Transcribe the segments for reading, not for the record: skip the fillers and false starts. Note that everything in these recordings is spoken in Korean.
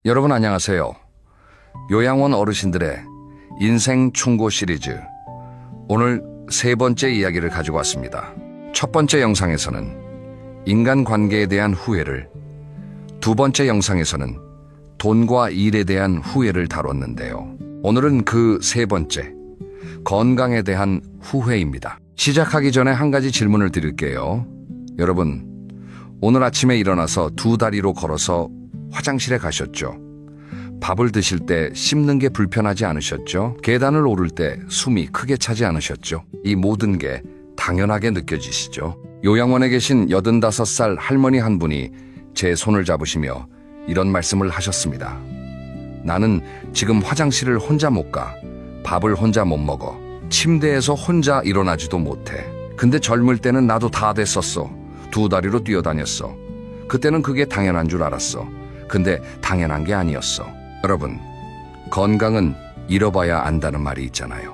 여러분 안녕하세요. 요양원 어르신들의 인생 충고 시리즈, 오늘 세 번째 이야기를 가지고 왔습니다. 첫 번째 영상에서는 인간관계에 대한 후회를, 두 번째 영상에서는 돈과 일에 대한 후회를 다뤘는데요. 오늘은 그 세 번째, 건강에 대한 후회입니다. 시작하기 전에 한 가지 질문을 드릴게요. 여러분, 오늘 아침에 일어나서 두 다리로 걸어서 화장실에 가셨죠? 밥을 드실 때 씹는 게 불편하지 않으셨죠? 계단을 오를 때 숨이 크게 차지 않으셨죠? 이 모든 게 당연하게 느껴지시죠? 요양원에 계신 85살 할머니 한 분이 제 손을 잡으시며 이런 말씀을 하셨습니다. 나는 지금 화장실을 혼자 못 가, 밥을 혼자 못 먹어, 침대에서 혼자 일어나지도 못해. 근데 젊을 때는 나도 다 됐었어. 두 다리로 뛰어다녔어. 그때는 그게 당연한 줄 알았어. 근데 당연한 게 아니었어. 여러분, 건강은 잃어봐야 안다는 말이 있잖아요.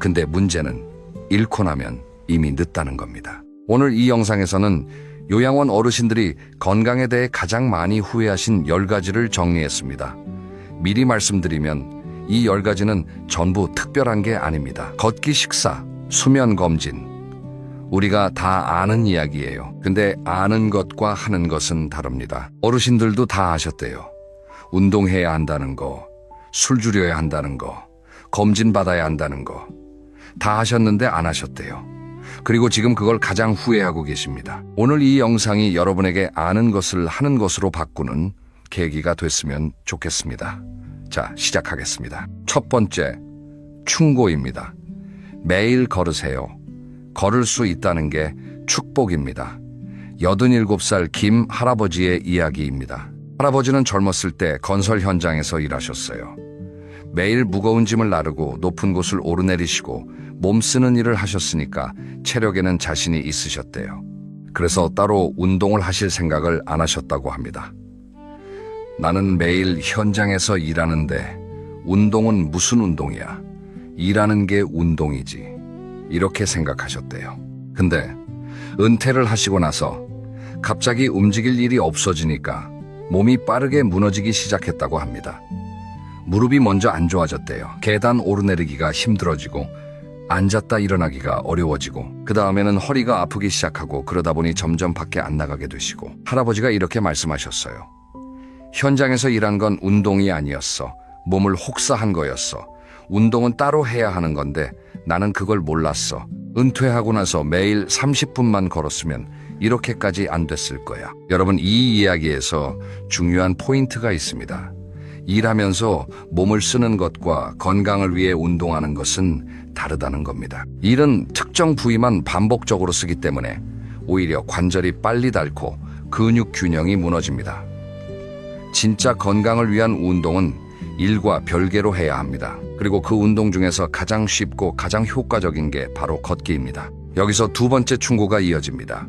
근데 문제는 잃고 나면 이미 늦다는 겁니다. 오늘 이 영상에서는 요양원 어르신들이 건강에 대해 가장 많이 후회하신 10가지를 정리했습니다. 미리 말씀드리면 이 10가지는 전부 특별한 게 아닙니다. 걷기, 식사, 수면 검진, 우리가 다 아는 이야기예요. 근데 아는 것과 하는 것은 다릅니다. 어르신들도 다 아셨대요. 운동해야 한다는 거, 술 줄여야 한다는 거, 검진 받아야 한다는 거, 다 하셨는데 안 하셨대요. 그리고 지금 그걸 가장 후회하고 계십니다. 오늘 이 영상이 여러분에게 아는 것을 하는 것으로 바꾸는 계기가 됐으면 좋겠습니다. 자, 시작하겠습니다. 첫 번째, 충고입니다. 매일 걸으세요. 걸을 수 있다는 게 축복입니다. 87살 김 할아버지의 이야기입니다. 할아버지는 젊었을 때 건설 현장에서 일하셨어요. 매일 무거운 짐을 나르고 높은 곳을 오르내리시고 몸 쓰는 일을 하셨으니까 체력에는 자신이 있으셨대요. 그래서 따로 운동을 하실 생각을 안 하셨다고 합니다. 나는 매일 현장에서 일하는데 운동은 무슨 운동이야? 일하는 게 운동이지. 이렇게 생각하셨대요. 근데 은퇴를 하시고 나서 갑자기 움직일 일이 없어지니까 몸이 빠르게 무너지기 시작했다고 합니다. 무릎이 먼저 안 좋아졌대요. 계단 오르내리기가 힘들어지고 앉았다 일어나기가 어려워지고 그 다음에는 허리가 아프기 시작하고 그러다 보니 점점 밖에 안 나가게 되시고 할아버지가 이렇게 말씀하셨어요. 현장에서 일한 건 운동이 아니었어. 몸을 혹사한 거였어. 운동은 따로 해야 하는 건데 나는 그걸 몰랐어. 은퇴하고 나서 매일 30분만 걸었으면 이렇게까지 안 됐을 거야. 여러분, 이 이야기에서 중요한 포인트가 있습니다. 일하면서 몸을 쓰는 것과 건강을 위해 운동하는 것은 다르다는 겁니다. 일은 특정 부위만 반복적으로 쓰기 때문에 오히려 관절이 빨리 닳고 근육 균형이 무너집니다. 진짜 건강을 위한 운동은 일과 별개로 해야 합니다. 그리고 그 운동 중에서 가장 쉽고 가장 효과적인 게 바로 걷기입니다. 여기서 두 번째 충고가 이어집니다.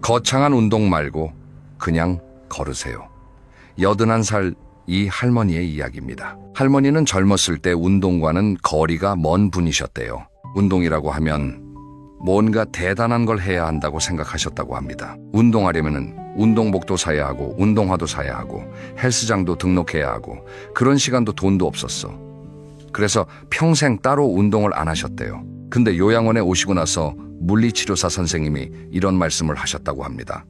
거창한 운동 말고 그냥 걸으세요. 81살 이 할머니의 이야기입니다. 할머니는 젊었을 때 운동과는 거리가 먼 분이셨대요. 운동이라고 하면 뭔가 대단한 걸 해야 한다고 생각하셨다고 합니다. 운동하려면은 운동복도 사야 하고 운동화도 사야 하고 헬스장도 등록해야 하고 그런 시간도 돈도 없었어. 그래서 평생 따로 운동을 안 하셨대요. 근데 요양원에 오시고 나서 물리치료사 선생님이 이런 말씀을 하셨다고 합니다.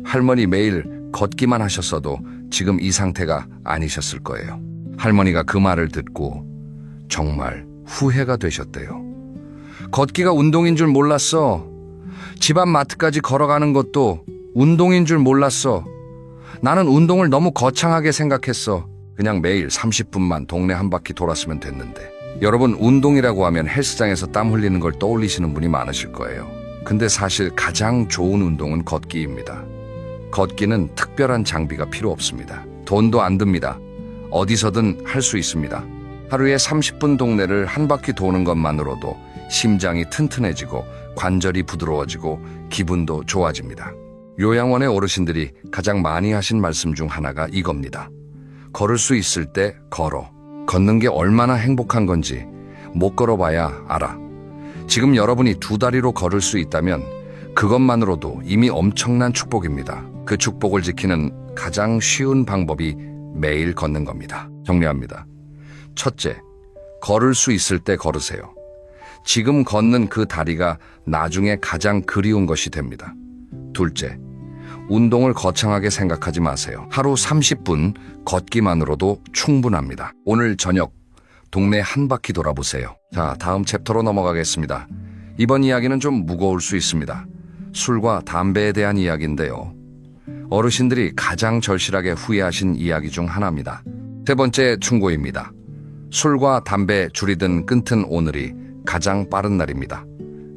할머니 매일 걷기만 하셨어도 지금 이 상태가 아니셨을 거예요. 할머니가 그 말을 듣고 정말 후회가 되셨대요. 걷기가 운동인 줄 몰랐어. 집 앞 마트까지 걸어가는 것도 운동인 줄 몰랐어. 나는 운동을 너무 거창하게 생각했어. 그냥 매일 30분만 동네 한 바퀴 돌았으면 됐는데. 여러분, 운동이라고 하면 헬스장에서 땀 흘리는 걸 떠올리시는 분이 많으실 거예요. 근데 사실 가장 좋은 운동은 걷기입니다. 걷기는 특별한 장비가 필요 없습니다. 돈도 안 듭니다. 어디서든 할 수 있습니다. 하루에 30분 동네를 한 바퀴 도는 것만으로도 심장이 튼튼해지고 관절이 부드러워지고 기분도 좋아집니다. 요양원의 어르신들이 가장 많이 하신 말씀 중 하나가 이겁니다. 걸을 수 있을 때 걸어. 걷는 게 얼마나 행복한 건지 못 걸어봐야 알아. 지금 여러분이 두 다리로 걸을 수 있다면 그것만으로도 이미 엄청난 축복입니다. 그 축복을 지키는 가장 쉬운 방법이 매일 걷는 겁니다. 정리합니다. 첫째, 걸을 수 있을 때 걸으세요. 지금 걷는 그 다리가 나중에 가장 그리운 것이 됩니다. 둘째, 운동을 거창하게 생각하지 마세요. 하루 30분 걷기만으로도 충분합니다. 오늘 저녁 동네 한 바퀴 돌아보세요. 자, 다음 챕터로 넘어가겠습니다. 이번 이야기는 좀 무거울 수 있습니다. 술과 담배에 대한 이야기인데요. 어르신들이 가장 절실하게 후회하신 이야기 중 하나입니다. 세 번째 충고입니다. 술과 담배 줄이든 끊든 오늘이 가장 빠른 날입니다.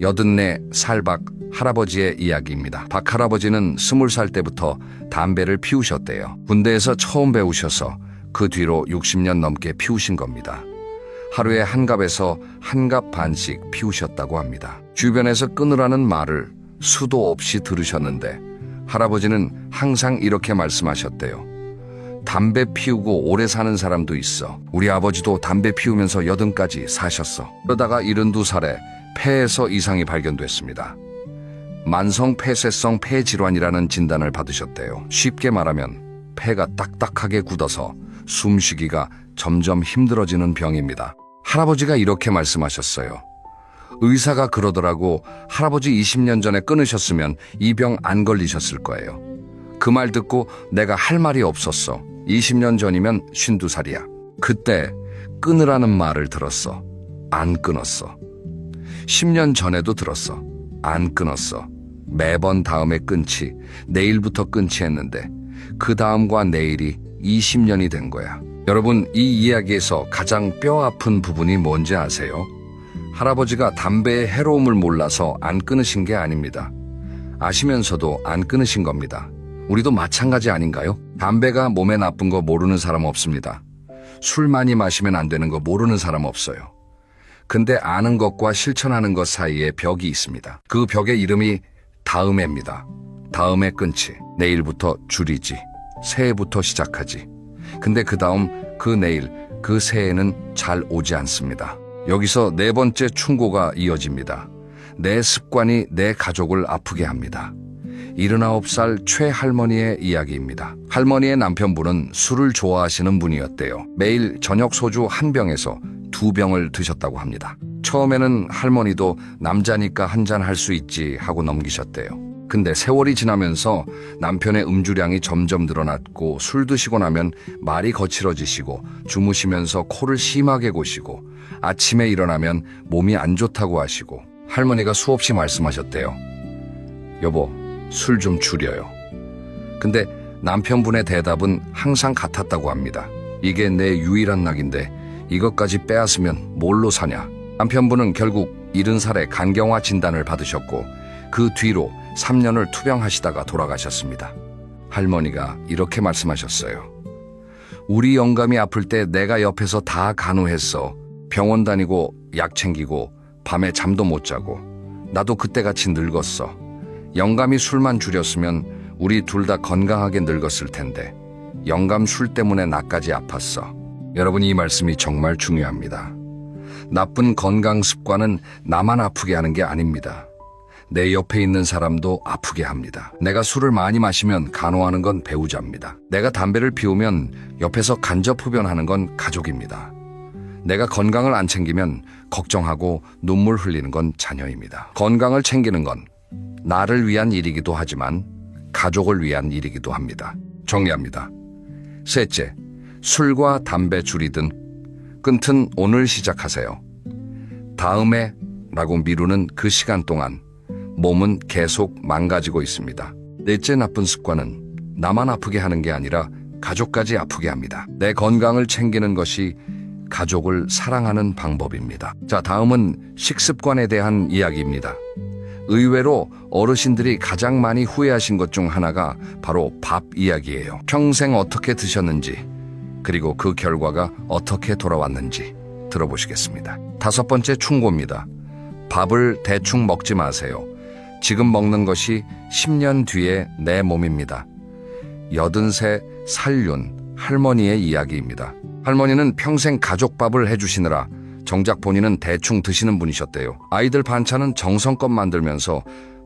84살 박 할아버지의 이야기입니다. 박 할아버지는 20살 때부터 담배를 피우셨대요. 군대에서 처음 배우셔서 그 뒤로 60년 넘게 피우신 겁니다. 하루에 한 갑에서 한 갑 반씩 피우셨다고 합니다. 주변에서 끊으라는 말을 수도 없이 들으셨는데 할아버지는 항상 이렇게 말씀하셨대요. 담배 피우고 오래 사는 사람도 있어. 우리 아버지도 담배 피우면서 80까지 사셨어. 그러다가 72살에 폐에서 이상이 발견됐습니다. 만성 폐쇄성 폐질환이라는 진단을 받으셨대요. 쉽게 말하면 폐가 딱딱하게 굳어서 숨쉬기가 점점 힘들어지는 병입니다. 할아버지가 이렇게 말씀하셨어요. 의사가 그러더라고. 할아버지 20년 전에 끊으셨으면 이 병 안 걸리셨을 거예요. 그 말 듣고 내가 할 말이 없었어. 20년 전이면 52살이야. 그때 끊으라는 말을 들었어. 안 끊었어. 10년 전에도 들었어. 안 끊었어. 매번 다음에 끊지, 내일부터 끊지 했는데 그 다음과 내일이 20년이 된 거야. 여러분, 이 이야기에서 가장 뼈 아픈 부분이 뭔지 아세요? 할아버지가 담배의 해로움을 몰라서 안 끊으신 게 아닙니다. 아시면서도 안 끊으신 겁니다. 우리도 마찬가지 아닌가요? 담배가 몸에 나쁜 거 모르는 사람 없습니다. 술 많이 마시면 안 되는 거 모르는 사람 없어요. 근데 아는 것과 실천하는 것 사이에 벽이 있습니다. 그 벽의 이름이 다음해입니다. 다음에 끊지, 내일부터 줄이지, 새해부터 시작하지. 근데 그 다음, 그 내일, 그 새해는 잘 오지 않습니다. 여기서 네 번째 충고가 이어집니다. 내 습관이 내 가족을 아프게 합니다. 79살 최할머니의 이야기입니다. 할머니의 남편분은 술을 좋아하시는 분이었대요. 매일 저녁 소주 한 병에서 2병을 드셨다고 합니다. 처음에는 할머니도 남자니까 한 잔 할 수 있지 하고 넘기셨대요. 근데 세월이 지나면서 남편의 음주량이 점점 늘어났고 술 드시고 나면 말이 거칠어지시고 주무시면서 코를 심하게 고시고 아침에 일어나면 몸이 안 좋다고 하시고 할머니가 수없이 말씀하셨대요. 여보, 술 좀 줄여요. 근데 남편분의 대답은 항상 같았다고 합니다. 이게 내 유일한 낙인데 이것까지 빼앗으면 뭘로 사냐. 남편분은 결국 70살에 간경화 진단을 받으셨고 그 뒤로 3년을 투병하시다가 돌아가셨습니다. 할머니가 이렇게 말씀하셨어요. 우리 영감이 아플 때 내가 옆에서 다 간호했어. 병원 다니고 약 챙기고 밤에 잠도 못 자고. 나도 그때같이 늙었어. 영감이 술만 줄였으면 우리 둘 다 건강하게 늙었을 텐데 영감 술 때문에 나까지 아팠어. 여러분, 이 말씀이 정말 중요합니다. 나쁜 건강 습관은 나만 아프게 하는 게 아닙니다. 내 옆에 있는 사람도 아프게 합니다. 내가 술을 많이 마시면 간호하는 건 배우자입니다. 내가 담배를 피우면 옆에서 간접 흡연하는 건 가족입니다. 내가 건강을 안 챙기면 걱정하고 눈물 흘리는 건 자녀입니다. 건강을 챙기는 건 나를 위한 일이기도 하지만 가족을 위한 일이기도 합니다. 정리합니다. 셋째, 술과 담배 줄이든 끊든 오늘 시작하세요. 다음에 라고 미루는 그 시간 동안 몸은 계속 망가지고 있습니다. 넷째 나쁜 습관은 나만 아프게 하는 게 아니라 가족까지 아프게 합니다. 내 건강을 챙기는 것이 가족을 사랑하는 방법입니다. 자, 다음은 식습관에 대한 이야기입니다. 의외로 어르신들이 가장 많이 후회하신 것 중 하나가 바로 밥 이야기예요. 평생 어떻게 드셨는지, 그리고 그 결과가 어떻게 돌아왔는지 들어보시겠습니다. 다섯 번째 충고입니다. 밥을 대충 먹지 마세요. 지금 먹는 것이 10년 뒤에 내 몸입니다. 83 살륜 할머니의 이야기입니다. 할머니는 평생 가족밥을 해주시느라 정작 본인은 대충 드시는 분이셨대요. 아이들 반찬은 정성껏 만들면서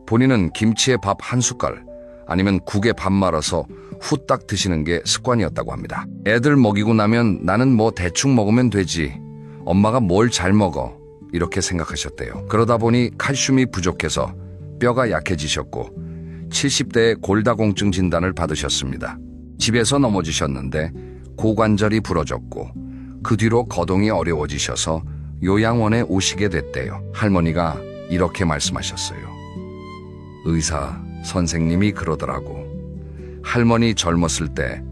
본인은 김치에 밥 한 숟갈, 아니면 국에 밥 말아서 후딱 드시는 게 습관이었다고 합니다. 애들 먹이고 나면 나는 뭐 대충 먹으면 되지. 엄마가 뭘 잘 먹어. 이렇게 생각하셨대요. 그러다 보니 칼슘이 부족해서 뼈가 약해지셨고 70대에 골다공증 진단을 받으셨습니다. 집에서 넘어지셨는데 고관절이 부러졌고 그 뒤로 거동이 어려워지셔서 요양원에 오시게 됐대요. 할머니가 이렇게 말씀하셨어요. 의사 선생님이 그러더라고. 할머니 젊었을 때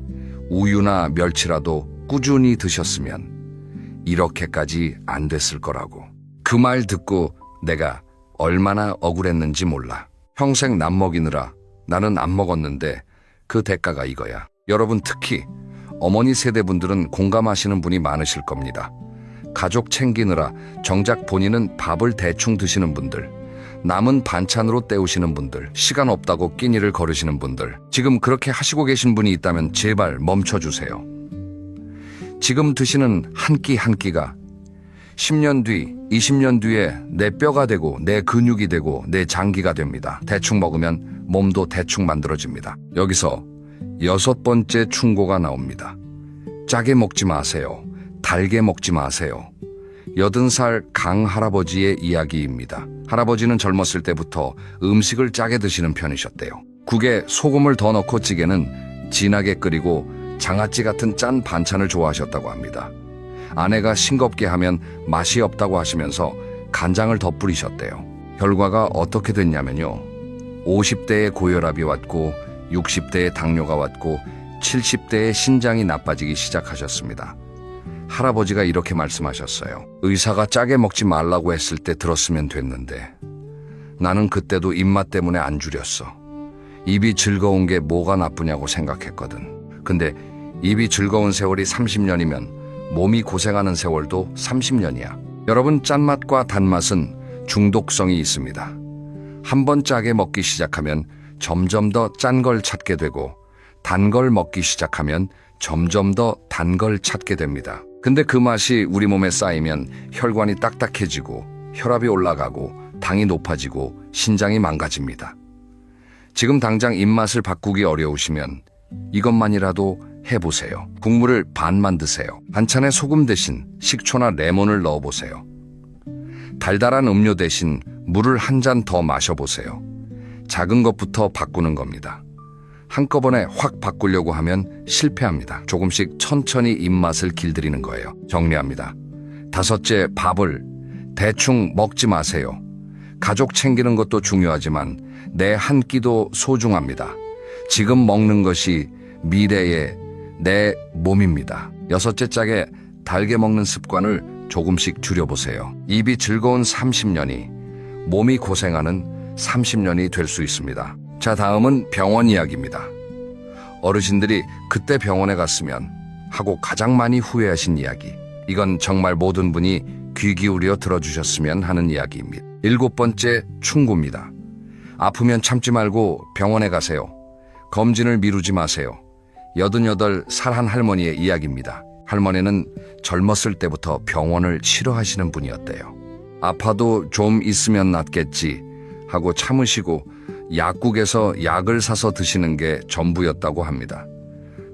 우유나 멸치라도 꾸준히 드셨으면 이렇게까지 안 됐을 거라고. 그 말 듣고 내가 얼마나 억울했는지 몰라. 평생 남 먹이느라 나는 안 먹었는데 그 대가가 이거야. 여러분 특히 어머니 세대분들은 공감하시는 분이 많으실 겁니다. 가족 챙기느라 정작 본인은 밥을 대충 드시는 분들, 남은 반찬으로 때우시는 분들, 시간 없다고 끼니를 거르시는 분들, 지금 그렇게 하시고 계신 분이 있다면 제발 멈춰주세요. 지금 드시는 한 끼 한 끼가 10년 뒤, 20년 뒤에 내 뼈가 되고 내 근육이 되고 내 장기가 됩니다. 대충 먹으면 몸도 대충 만들어집니다. 여기서 6번째 충고가 나옵니다. 짜게 먹지 마세요. 달게 먹지 마세요. 80살 강 할아버지의 이야기입니다. 할아버지는 젊었을 때부터 음식을 짜게 드시는 편이셨대요. 국에 소금을 더 넣고 찌개는 진하게 끓이고 장아찌 같은 짠 반찬을 좋아하셨다고 합니다. 아내가 싱겁게 하면 맛이 없다고 하시면서 간장을 더 뿌리셨대요. 결과가 어떻게 됐냐면요. 50대에 고혈압이 왔고 60대에 당뇨가 왔고 70대에 신장이 나빠지기 시작하셨습니다. 할아버지가 이렇게 말씀하셨어요. 의사가 짜게 먹지 말라고 했을 때 들었으면 됐는데 나는 그때도 입맛 때문에 안 줄였어. 입이 즐거운 게 뭐가 나쁘냐고 생각했거든. 근데 입이 즐거운 세월이 30년이면 몸이 고생하는 세월도 30년이야. 여러분 짠맛과 단맛은 중독성이 있습니다. 한번 짜게 먹기 시작하면 점점 더 짠 걸 찾게 되고 단 걸 먹기 시작하면 점점 더 단 걸 찾게 됩니다. 근데 그 맛이 우리 몸에 쌓이면 혈관이 딱딱해지고 혈압이 올라가고 당이 높아지고 신장이 망가집니다. 지금 당장 입맛을 바꾸기 어려우시면 이것만이라도 해보세요. 국물을 반만 드세요. 반찬에 소금 대신 식초나 레몬을 넣어보세요. 달달한 음료 대신 물을 한 잔 더 마셔보세요. 작은 것부터 바꾸는 겁니다. 한꺼번에 확 바꾸려고 하면 실패합니다. 조금씩 천천히 입맛을 길들이는 거예요. 정리합니다. 5째, 밥을 대충 먹지 마세요. 가족 챙기는 것도 중요하지만 내 한 끼도 소중합니다. 지금 먹는 것이 미래의 내 몸입니다. 6째 짝에 달게 먹는 습관을 조금씩 줄여보세요. 입이 즐거운 30년이 몸이 고생하는 30년이 될 수 있습니다. 자, 다음은 병원 이야기입니다. 어르신들이 그때 병원에 갔으면 하고 가장 많이 후회하신 이야기. 이건 정말 모든 분이 귀 기울여 들어주셨으면 하는 이야기입니다. 7번째 충고입니다. 아프면 참지 말고 병원에 가세요. 검진을 미루지 마세요. 88살 한 할머니의 이야기입니다. 할머니는 젊었을 때부터 병원을 싫어하시는 분이었대요. 아파도 좀 있으면 낫겠지 하고 참으시고 약국에서 약을 사서 드시는 게 전부였다고 합니다.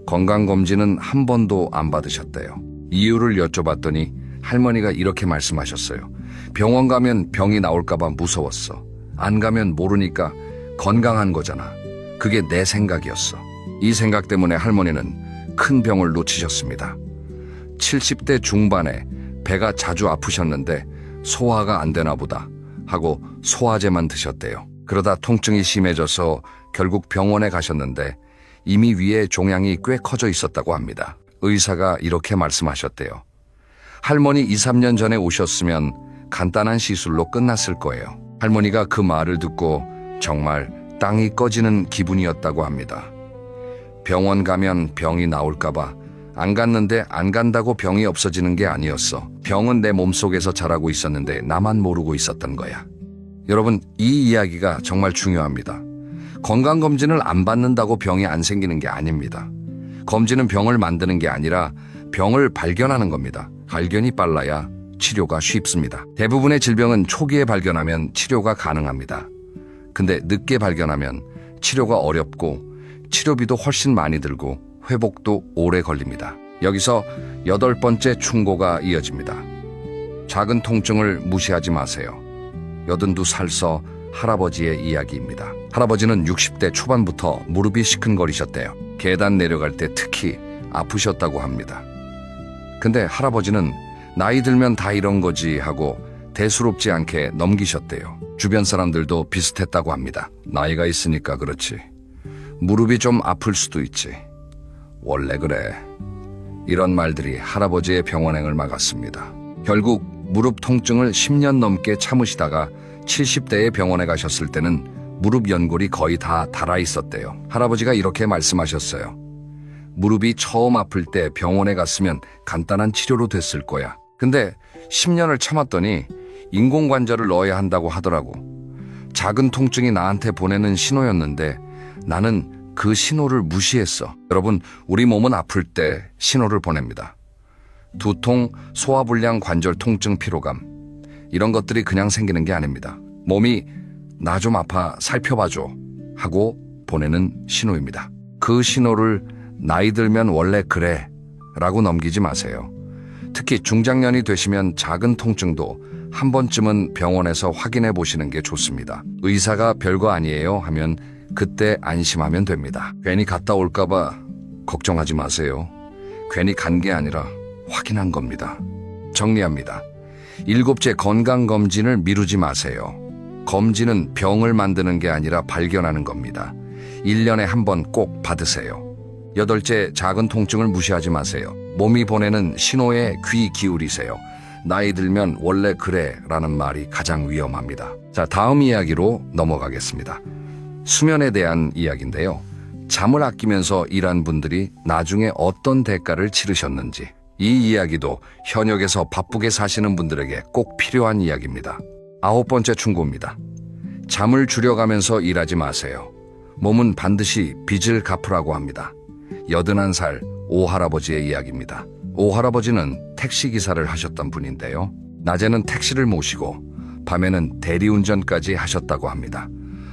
건강검진은 한 번도 안 받으셨대요. 이유를 여쭤봤더니 할머니가 이렇게 말씀하셨어요. 병원 가면 병이 나올까봐 무서웠어. 안 가면 모르니까 건강한 거잖아. 그게 내 생각이었어. 이 생각 때문에 할머니는 큰 병을 놓치셨습니다. 70대 중반에 배가 자주 아프셨는데 소화가 안 되나 보다 하고 소화제만 드셨대요. 그러다 통증이 심해져서 결국 병원에 가셨는데 이미 위에 종양이 꽤 커져 있었다고 합니다. 의사가 이렇게 말씀하셨대요. 할머니 2, 3년 전에 오셨으면 간단한 시술로 끝났을 거예요. 할머니가 그 말을 듣고 정말 땅이 꺼지는 기분이었다고 합니다. 병원 가면 병이 나올까봐 안 갔는데 안 간다고 병이 없어지는 게 아니었어. 병은 내 몸속에서 자라고 있었는데 나만 모르고 있었던 거야. 여러분, 이 이야기가 정말 중요합니다. 건강검진을 안 받는다고 병이 안 생기는 게 아닙니다. 검진은 병을 만드는 게 아니라 병을 발견하는 겁니다. 발견이 빨라야 치료가 쉽습니다. 대부분의 질병은 초기에 발견하면 치료가 가능합니다. 근데 늦게 발견하면 치료가 어렵고 치료비도 훨씬 많이 들고 회복도 오래 걸립니다. 여기서 8번째 충고가 이어집니다. 작은 통증을 무시하지 마세요. 82살서 할아버지의 이야기입니다. 할아버지는 60대 초반부터 무릎이 시큰거리셨대요. 계단 내려갈 때 특히 아프셨다고 합니다. 근데 할아버지는 나이 들면 다 이런 거지 하고 대수롭지 않게 넘기셨대요. 주변 사람들도 비슷했다고 합니다. 나이가 있으니까 그렇지. 무릎이 좀 아플 수도 있지. 원래 그래. 이런 말들이 할아버지의 병원행을 막았습니다. 결국 무릎 통증을 10년 넘게 참으시다가 70대에 병원에 가셨을 때는 무릎 연골이 거의 다 닳아 있었대요. 할아버지가 이렇게 말씀하셨어요. 무릎이 처음 아플 때 병원에 갔으면 간단한 치료로 됐을 거야. 근데 10년을 참았더니 인공관절을 넣어야 한다고 하더라고. 작은 통증이 나한테 보내는 신호였는데 나는 그 신호를 무시했어. 여러분, 우리 몸은 아플 때 신호를 보냅니다. 두통, 소화불량, 관절 통증, 피로감. 이런 것들이 그냥 생기는 게 아닙니다. 몸이 나 좀 아파 살펴봐줘 하고 보내는 신호입니다. 그 신호를 나이 들면 원래 그래 라고 넘기지 마세요. 특히 중장년이 되시면 작은 통증도 한 번쯤은 병원에서 확인해 보시는 게 좋습니다. 의사가 별거 아니에요 하면 그때 안심하면 됩니다. 괜히 갔다 올까봐 걱정하지 마세요. 괜히 간 게 아니라 확인한 겁니다. 정리합니다. 7째, 건강검진을 미루지 마세요. 검진은 병을 만드는 게 아니라 발견하는 겁니다. 1년에 한 번 꼭 받으세요. 8째, 작은 통증을 무시하지 마세요. 몸이 보내는 신호에 귀 기울이세요. 나이 들면 원래 그래 라는 말이 가장 위험합니다. 자, 다음 이야기로 넘어가겠습니다. 수면에 대한 이야기인데요. 잠을 아끼면서 일한 분들이 나중에 어떤 대가를 치르셨는지, 이 이야기도 현역에서 바쁘게 사시는 분들에게 꼭 필요한 이야기입니다. 9번째 충고입니다. 잠을 줄여가면서 일하지 마세요. 몸은 반드시 빚을 갚으라고 합니다. 81살 오할아버지의 이야기입니다. 오할아버지는 택시기사를 하셨던 분인데요. 낮에는 택시를 모시고 밤에는 대리운전까지 하셨다고 합니다.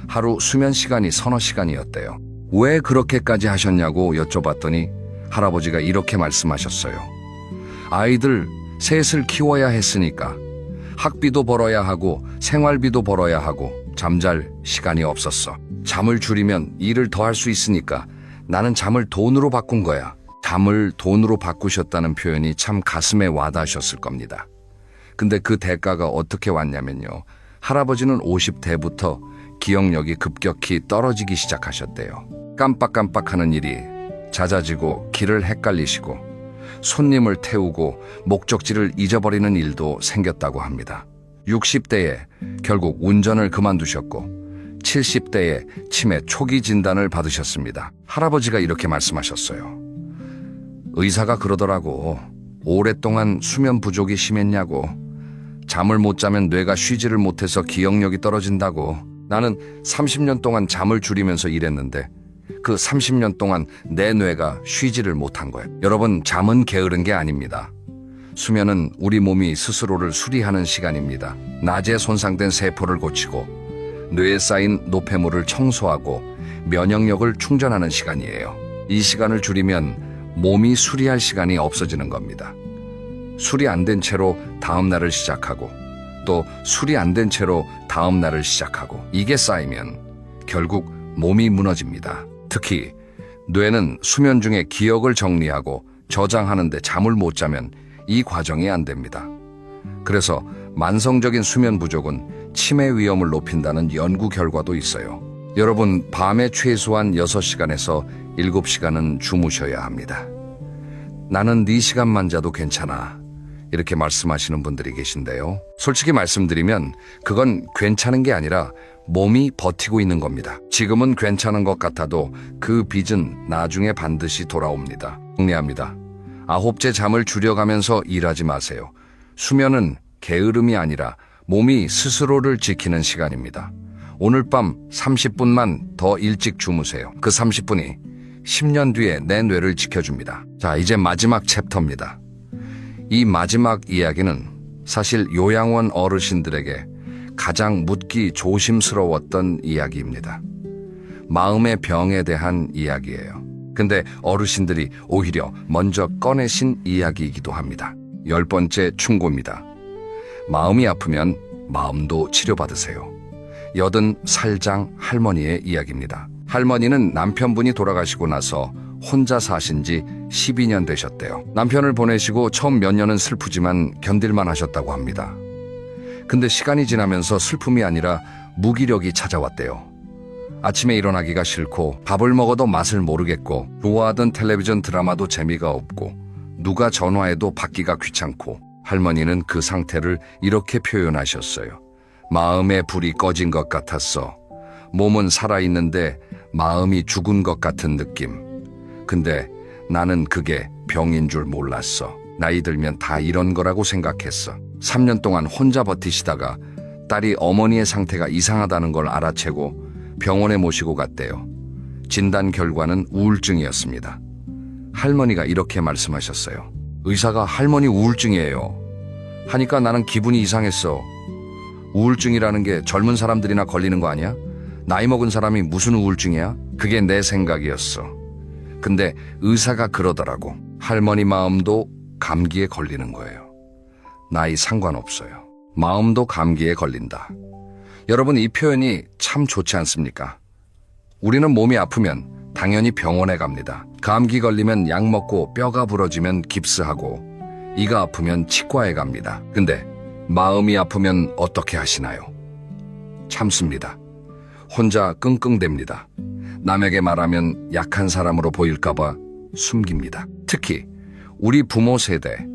하루 수면 시간이 서너 시간이었대요. 왜 그렇게까지 하셨냐고 여쭤봤더니 할아버지가 이렇게 말씀하셨어요. 아이들 셋을 키워야 했으니까 학비도 벌어야 하고 생활비도 벌어야 하고 잠잘 시간이 없었어. 잠을 줄이면 일을 더 할 수 있으니까 나는 잠을 돈으로 바꾼 거야. 잠을 돈으로 바꾸셨다는 표현이 참 가슴에 와닿으셨을 겁니다. 근데 그 대가가 어떻게 왔냐면요. 할아버지는 50대부터 기억력이 급격히 떨어지기 시작하셨대요. 깜빡깜빡하는 일이 잦아지고 길을 헷갈리시고 손님을 태우고 목적지를 잊어버리는 일도 생겼다고 합니다. 60대에 결국 운전을 그만두셨고 70대에 치매 초기 진단을 받으셨습니다. 할아버지가 이렇게 말씀하셨어요. 의사가 그러더라고. 오랫동안 수면 부족이 심했냐고. 잠을 못 자면 뇌가 쉬지를 못해서 기억력이 떨어진다고. 나는 30년 동안 잠을 줄이면서 일했는데 그 30년 동안 내 뇌가 쉬지를 못한 거예요. 여러분, 잠은 게으른 게 아닙니다. 수면은 우리 몸이 스스로를 수리하는 시간입니다. 낮에 손상된 세포를 고치고 뇌에 쌓인 노폐물을 청소하고 면역력을 충전하는 시간이에요. 이 시간을 줄이면 몸이 수리할 시간이 없어지는 겁니다. 수리 안 된 채로 다음 날을 시작하고 또 수리 안 된 채로 다음 날을 시작하고 이게 쌓이면 결국 몸이 무너집니다. 특히 뇌는 수면 중에 기억을 정리하고 저장하는데 잠을 못 자면 이 과정이 안 됩니다. 그래서 만성적인 수면 부족은 치매 위험을 높인다는 연구 결과도 있어요. 여러분, 밤에 최소한 6시간에서 7시간은 주무셔야 합니다. 나는 4시간만 자도 괜찮아. 이렇게 말씀하시는 분들이 계신데요. 솔직히 말씀드리면 그건 괜찮은 게 아니라 몸이 버티고 있는 겁니다. 지금은 괜찮은 것 같아도 그 빚은 나중에 반드시 돌아옵니다. 정리합니다. 9째, 잠을 줄여가면서 일하지 마세요. 수면은 게으름이 아니라 몸이 스스로를 지키는 시간입니다. 오늘 밤 30분만 더 일찍 주무세요. 그 30분이 10년 뒤에 내 뇌를 지켜줍니다. 자, 이제 마지막 챕터입니다. 이 마지막 이야기는 사실 요양원 어르신들에게 가장 묻기 조심스러웠던 이야기입니다. 마음의 병에 대한 이야기예요. 근데 어르신들이 오히려 먼저 꺼내신 이야기이기도 합니다. 10번째 충고입니다. 마음이 아프면 마음도 치료받으세요. 80살장 할머니의 이야기입니다. 할머니는 남편분이 돌아가시고 나서 혼자 사신 지 12년 되셨대요. 남편을 보내시고 처음 몇 년은 슬프지만 견딜만 하셨다고 합니다. 근데 시간이 지나면서 슬픔이 아니라 무기력이 찾아왔대요. 아침에 일어나기가 싫고 밥을 먹어도 맛을 모르겠고 좋아하던 텔레비전 드라마도 재미가 없고 누가 전화해도 받기가 귀찮고 할머니는 그 상태를 이렇게 표현하셨어요. 마음의 불이 꺼진 것 같았어. 몸은 살아있는데 마음이 죽은 것 같은 느낌. 근데 나는 그게 병인 줄 몰랐어. 나이 들면 다 이런 거라고 생각했어. 3년 동안 혼자 버티시다가 딸이 어머니의 상태가 이상하다는 걸 알아채고 병원에 모시고 갔대요. 진단 결과는 우울증이었습니다. 할머니가 이렇게 말씀하셨어요. 의사가 할머니 우울증이에요 하니까 나는 기분이 이상했어. 우울증이라는 게 젊은 사람들이나 걸리는 거 아니야? 나이 먹은 사람이 무슨 우울증이야? 그게 내 생각이었어. 근데 의사가 그러더라고. 할머니 마음도 감기에 걸리는 거예요. 나이 상관없어요. 마음도 감기에 걸린다. 여러분, 이 표현이 참 좋지 않습니까? 우리는 몸이 아프면 당연히 병원에 갑니다. 감기 걸리면 약 먹고 뼈가 부러지면 깁스하고 이가 아프면 치과에 갑니다. 근데 마음이 아프면 어떻게 하시나요? 참습니다. 혼자 끙끙댑니다. 남에게 말하면 약한 사람으로 보일까봐 숨깁니다. 특히 우리 부모 세대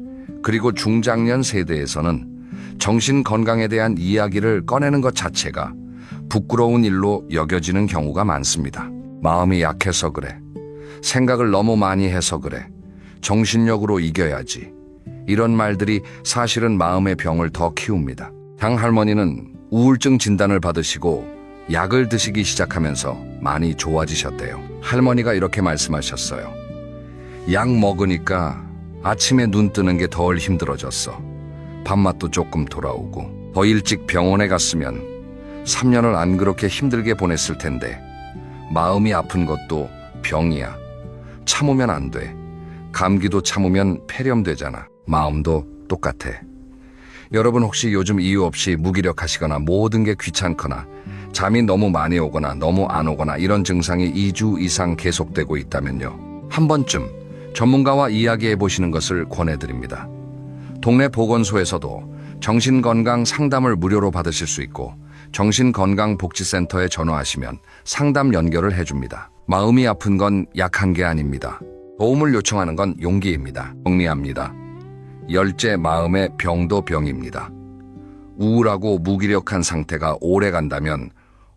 그리고 중장년 세대에서는 정신 건강에 대한 이야기를 꺼내는 것 자체가 부끄러운 일로 여겨지는 경우가 많습니다. 마음이 약해서 그래. 생각을 너무 많이 해서 그래. 정신력으로 이겨야지. 이런 말들이 사실은 마음의 병을 더 키웁니다. 장할머니는 우울증 진단을 받으시고 약을 드시기 시작하면서 많이 좋아지셨대요. 할머니가 이렇게 말씀하셨어요. 약 먹으니까 아침에 눈 뜨는 게 덜 힘들어졌어. 밥맛도 조금 돌아오고 더 일찍 병원에 갔으면 3년을 안 그렇게 힘들게 보냈을 텐데 마음이 아픈 것도 병이야. 참으면 안 돼. 감기도 참으면 폐렴되잖아. 마음도 똑같아. 여러분 혹시 요즘 이유 없이 무기력하시거나 모든 게 귀찮거나 잠이 너무 많이 오거나 너무 안 오거나 이런 증상이 2주 이상 계속되고 있다면요. 한 번쯤 전문가와 이야기해 보시는 것을 권해드립니다. 동네 보건소에서도 정신건강 상담을 무료로 받으실 수 있고 정신건강복지센터에 전화하시면 상담 연결을 해줍니다. 마음이 아픈 건 약한 게 아닙니다. 도움을 요청하는 건 용기입니다. 정리합니다. 열째, 마음의 병도 병입니다. 우울하고 무기력한 상태가 오래 간다면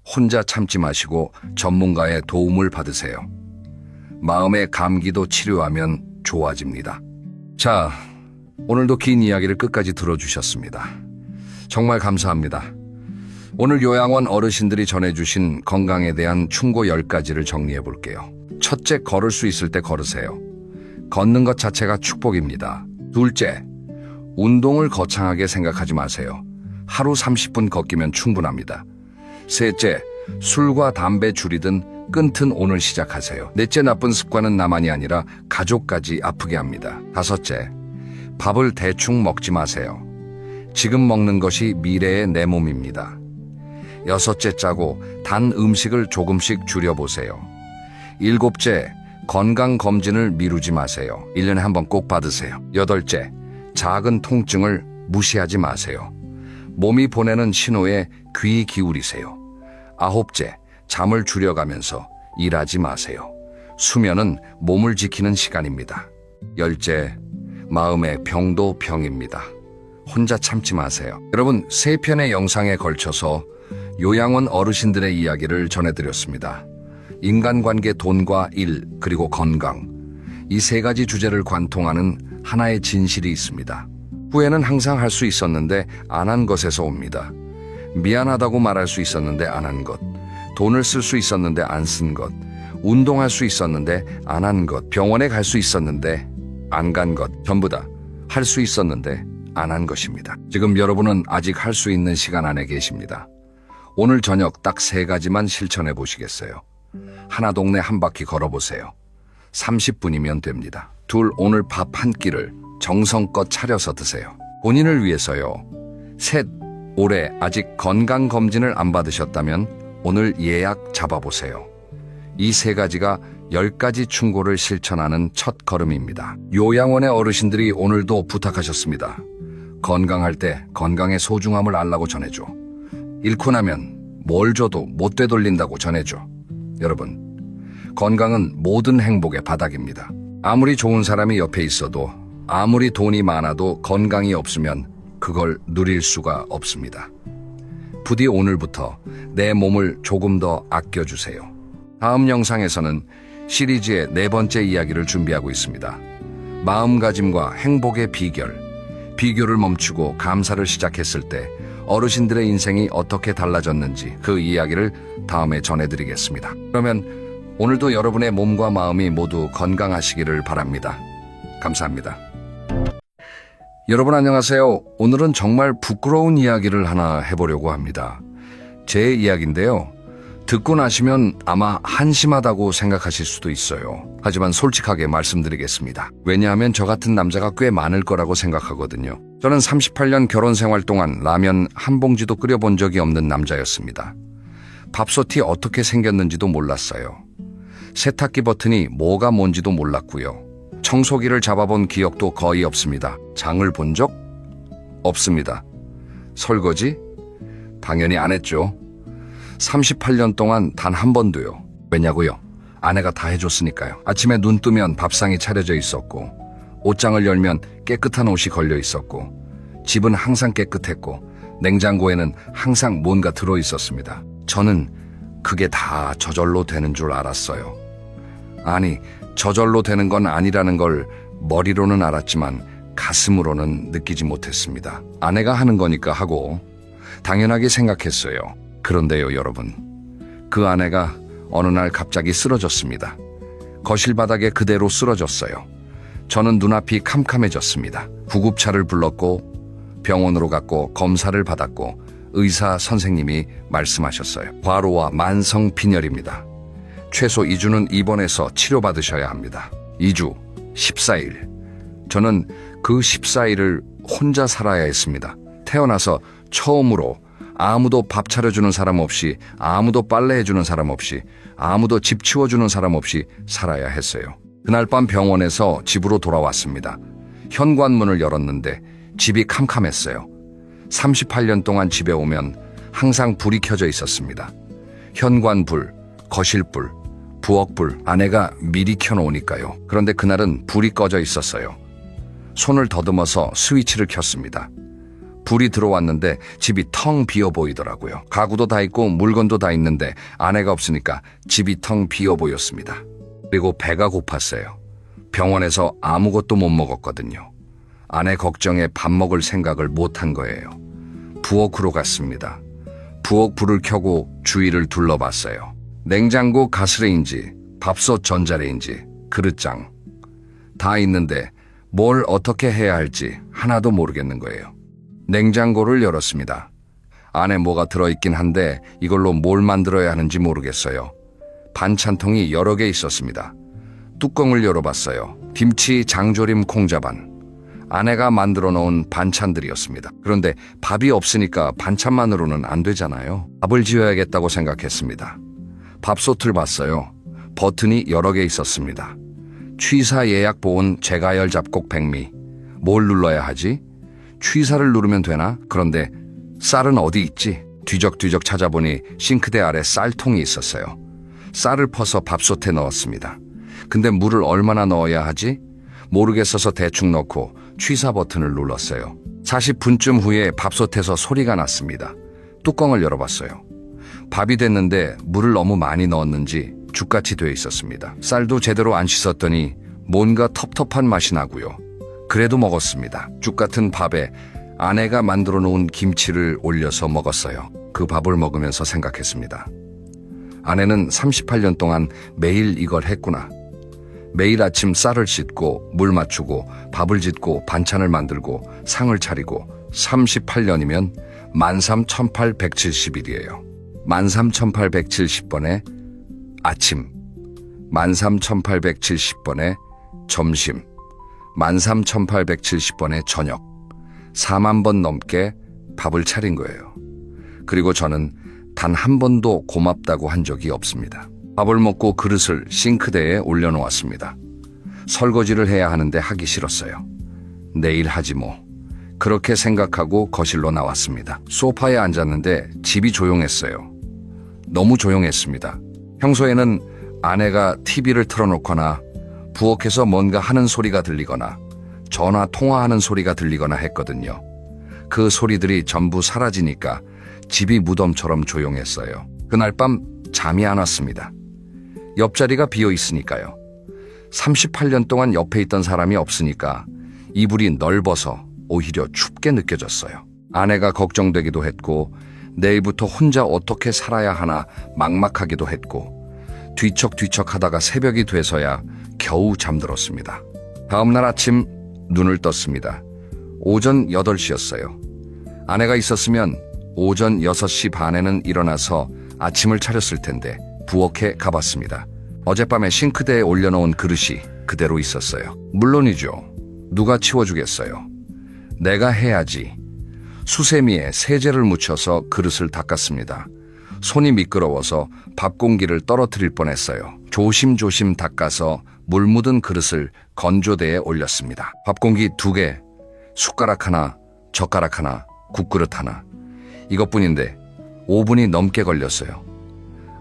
혼자 참지 마시고 전문가의 도움을 받으세요. 마음의 감기도 치료하면 좋아집니다. 자, 오늘도 긴 이야기를 끝까지 들어주셨습니다. 정말 감사합니다. 오늘 요양원 어르신들이 전해주신 건강에 대한 충고 10가지를 정리해 볼게요. 첫째, 걸을 수 있을 때 걸으세요. 걷는 것 자체가 축복입니다. 둘째, 운동을 거창하게 생각하지 마세요. 하루 30분 걷기면 충분합니다. 셋째, 술과 담배 줄이든 끊든 오늘 시작하세요. 넷째, 나쁜 습관은 나만이 아니라 가족까지 아프게 합니다. 다섯째, 밥을 대충 먹지 마세요. 지금 먹는 것이 미래의 내 몸입니다. 여섯째, 짜고 단 음식을 조금씩 줄여보세요. 일곱째, 건강검진을 미루지 마세요. 1년에 한 번 꼭 받으세요. 여덟째, 작은 통증을 무시하지 마세요. 몸이 보내는 신호에 귀 기울이세요. 아홉째, 잠을 줄여가면서 일하지 마세요. 수면은 몸을 지키는 시간입니다. 열째, 마음의 병도 병입니다. 혼자 참지 마세요. 여러분, 3편의 영상에 걸쳐서 요양원 어르신들의 이야기를 전해드렸습니다. 인간관계, 돈과 일, 그리고 건강. 이 3가지 주제를 관통하는 하나의 진실이 있습니다. 후회는 항상 할 수 있었는데 안 한 것에서 옵니다. 미안하다고 말할 수 있었는데 안 한 것, 돈을 쓸 수 있었는데 안 쓴 것, 운동할 수 있었는데 안 한 것, 병원에 갈 수 있었는데 안 간 것, 전부 다 할 수 있었는데 안 한 것입니다. 지금 여러분은 아직 할 수 있는 시간 안에 계십니다. 오늘 저녁 딱 3가지만 실천해 보시겠어요? 하나 동네 한 바퀴 걸어보세요. 30분이면 됩니다. 둘, 오늘 밥 한 끼를 정성껏 차려서 드세요. 본인을 위해서요. 셋, 올해 아직 건강검진을 안 받으셨다면 오늘 예약 잡아보세요. 이 세 가지가 10가지 충고를 실천하는 첫 걸음입니다. 요양원의 어르신들이 오늘도 부탁하셨습니다. 건강할 때 건강의 소중함을 알라고 전해줘. 잃고 나면 뭘 줘도 못 되돌린다고 전해줘. 여러분, 건강은 모든 행복의 바닥입니다. 아무리 좋은 사람이 옆에 있어도, 아무리 돈이 많아도 건강이 없으면 그걸 누릴 수가 없습니다. 부디 오늘부터 내 몸을 조금 더 아껴주세요. 다음 영상에서는 시리즈의 4번째 이야기를 준비하고 있습니다. 마음가짐과 행복의 비결을 멈추고 감사를 시작했을 때 어르신들의 인생이 어떻게 달라졌는지 그 이야기를 다음에 전해드리겠습니다. 그러면 오늘도 여러분의 몸과 마음이 모두 건강하시기를 바랍니다. 감사합니다. 여러분 안녕하세요. 오늘은 정말 부끄러운 이야기를 하나 해보려고 합니다. 제 이야기인데요. 듣고 나시면 아마 한심하다고 생각하실 수도 있어요. 하지만 솔직하게 말씀드리겠습니다. 왜냐하면 저 같은 남자가 꽤 많을 거라고 생각하거든요. 저는 38년 결혼 생활 동안 라면 한 봉지도 끓여본 적이 없는 남자였습니다. 밥솥이 어떻게 생겼는지도 몰랐어요. 세탁기 버튼이 뭐가 뭔지도 몰랐고요. 청소기를 잡아본 기억도 거의 없습니다. 장을 본 적? 없습니다. 설거지? 당연히 안 했죠. 38년 동안 단 한 번도요. 왜냐고요? 아내가 다 해줬으니까요. 아침에 눈 뜨면 밥상이 차려져 있었고, 옷장을 열면 깨끗한 옷이 걸려 있었고, 집은 항상 깨끗했고, 냉장고에는 항상 뭔가 들어 있었습니다. 저는 그게 다 저절로 되는 줄 알았어요. 아니, 저절로 되는 건 아니라는 걸 머리로는 알았지만 가슴으로는 느끼지 못했습니다. 아내가 하는 거니까 하고 당연하게 생각했어요. 그런데요, 여러분. 그 아내가 어느 날 갑자기 쓰러졌습니다. 거실 바닥에 그대로 쓰러졌어요. 저는 눈앞이 캄캄해졌습니다. 구급차를 불렀고 병원으로 갔고 검사를 받았고 의사 선생님이 말씀하셨어요. 과로와 만성빈혈입니다. 최소 2주는 입원해서 치료받으셔야 합니다. 2주, 14일. 저는 그 14일을 혼자 살아야 했습니다. 태어나서 처음으로 아무도 밥 차려주는 사람 없이, 아무도 빨래해주는 사람 없이, 아무도 집 치워주는 사람 없이 살아야 했어요. 그날 밤 병원에서 집으로 돌아왔습니다. 현관문을 열었는데 집이 캄캄했어요. 38년 동안 집에 오면 항상 불이 켜져 있었습니다. 현관불, 거실불, 부엌불, 아내가 미리 켜놓으니까요. 그런데 그날은 불이 꺼져 있었어요. 손을 더듬어서 스위치를 켰습니다. 불이 들어왔는데 집이 텅 비어 보이더라고요. 가구도 다 있고 물건도 다 있는데 아내가 없으니까 집이 텅 비어 보였습니다. 그리고 배가 고팠어요. 병원에서 아무것도 못 먹었거든요. 아내 걱정에 밥 먹을 생각을 못한 거예요. 부엌으로 갔습니다. 부엌 불을 켜고 주위를 둘러봤어요. 냉장고, 가스레인지, 밥솥, 전자레인지, 그릇장 다 있는데 뭘 어떻게 해야 할지 하나도 모르겠는 거예요. 냉장고를 열었습니다. 안에 뭐가 들어있긴 한데 이걸로 뭘 만들어야 하는지 모르겠어요. 반찬통이 여러 개 있었습니다. 뚜껑을 열어봤어요. 김치, 장조림, 콩자반. 아내가 만들어 놓은 반찬들이었습니다. 그런데 밥이 없으니까 반찬만으로는 안 되잖아요. 밥을 지어야겠다고 생각했습니다. 밥솥을 봤어요. 버튼이 여러 개 있었습니다. 취사 예약 보온 재가열 잡곡 백미. 뭘 눌러야 하지? 취사를 누르면 되나? 그런데 쌀은 어디 있지? 뒤적뒤적 찾아보니 싱크대 아래 쌀통이 있었어요. 쌀을 퍼서 밥솥에 넣었습니다. 근데 물을 얼마나 넣어야 하지? 모르겠어서 대충 넣고 취사 버튼을 눌렀어요. 40분쯤 후에 밥솥에서 소리가 났습니다. 뚜껑을 열어봤어요. 밥이 됐는데 물을 너무 많이 넣었는지 죽같이 돼 있었습니다. 쌀도 제대로 안 씻었더니 뭔가 텁텁한 맛이 나고요. 그래도 먹었습니다. 죽 같은 밥에 아내가 만들어 놓은 김치를 올려서 먹었어요. 그 밥을 먹으면서 생각했습니다. 아내는 38년 동안 매일 이걸 했구나. 매일 아침 쌀을 씻고 물 맞추고 밥을 짓고 반찬을 만들고 상을 차리고 38년이면 13,870일이에요. 13,870번에 아침 13,870번에 점심 13,870번에 저녁 4만 번 넘게 밥을 차린 거예요. 그리고 저는 단 한 번도 고맙다고 한 적이 없습니다. 밥을 먹고 그릇을 싱크대에 올려놓았습니다. 설거지를 해야 하는데 하기 싫었어요. 내일 하지 뭐. 그렇게 생각하고 거실로 나왔습니다. 소파에 앉았는데 집이 조용했어요. 너무 조용했습니다. 평소에는 아내가 TV를 틀어놓거나 부엌에서 뭔가 하는 소리가 들리거나 전화 통화하는 소리가 들리거나 했거든요. 그 소리들이 전부 사라지니까 집이 무덤처럼 조용했어요. 그날 밤 잠이 안 왔습니다. 옆자리가 비어 있으니까요. 38년 동안 옆에 있던 사람이 없으니까 이불이 넓어서 오히려 춥게 느껴졌어요. 아내가 걱정되기도 했고 내일부터 혼자 어떻게 살아야 하나 막막하기도 했고 뒤척뒤척 하다가 새벽이 돼서야 겨우 잠들었습니다. 다음날 아침 눈을 떴습니다. 오전 8시였어요. 아내가 있었으면 오전 6시 반에는 일어나서 아침을 차렸을 텐데 부엌에 가봤습니다. 어젯밤에 싱크대에 올려놓은 그릇이 그대로 있었어요. 물론이죠. 누가 치워주겠어요. 내가 해야지. 수세미에 세제를 묻혀서 그릇을 닦았습니다. 손이 미끄러워서 밥 공기를 떨어뜨릴 뻔했어요. 조심조심 닦아서 물 묻은 그릇을 건조대에 올렸습니다. 밥 공기 2개, 숟가락 하나, 젓가락 하나, 국그릇 하나. 이것뿐인데 5분이 넘게 걸렸어요.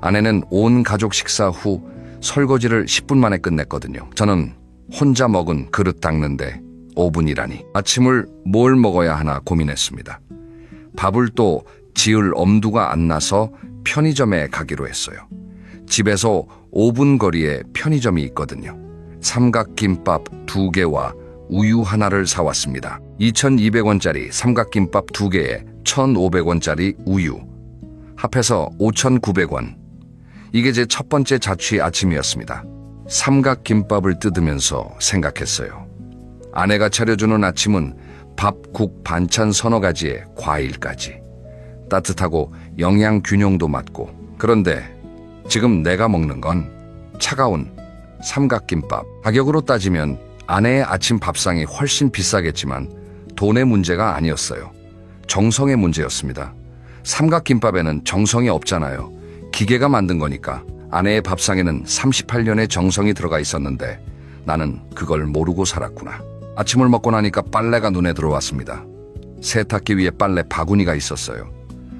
아내는 온 가족 식사 후 설거지를 10분 만에 끝냈거든요. 저는 혼자 먹은 그릇 닦는데 5분이라니. 아침을 뭘 먹어야 하나 고민했습니다. 밥을 또 지을 엄두가 안 나서 편의점에 가기로 했어요. 집에서 5분 거리에 편의점이 있거든요. 삼각김밥 2개와 우유 하나를 사왔습니다. 2,200원짜리 삼각김밥 2개에 1,500원짜리 우유. 합해서 5,900원. 이게 제 첫 번째 자취 아침이었습니다. 삼각김밥을 뜯으면서 생각했어요. 아내가 차려주는 아침은 밥, 국, 반찬 서너 가지에 과일까지. 따뜻하고 영양 균형도 맞고. 그런데 지금 내가 먹는 건 차가운 삼각김밥. 가격으로 따지면 아내의 아침 밥상이 훨씬 비싸겠지만 돈의 문제가 아니었어요. 정성의 문제였습니다. 삼각김밥에는 정성이 없잖아요. 기계가 만든 거니까. 아내의 밥상에는 38년의 정성이 들어가 있었는데 나는 그걸 모르고 살았구나. 아침을 먹고 나니까 빨래가 눈에 들어왔습니다. 세탁기 위에 빨래 바구니가 있었어요.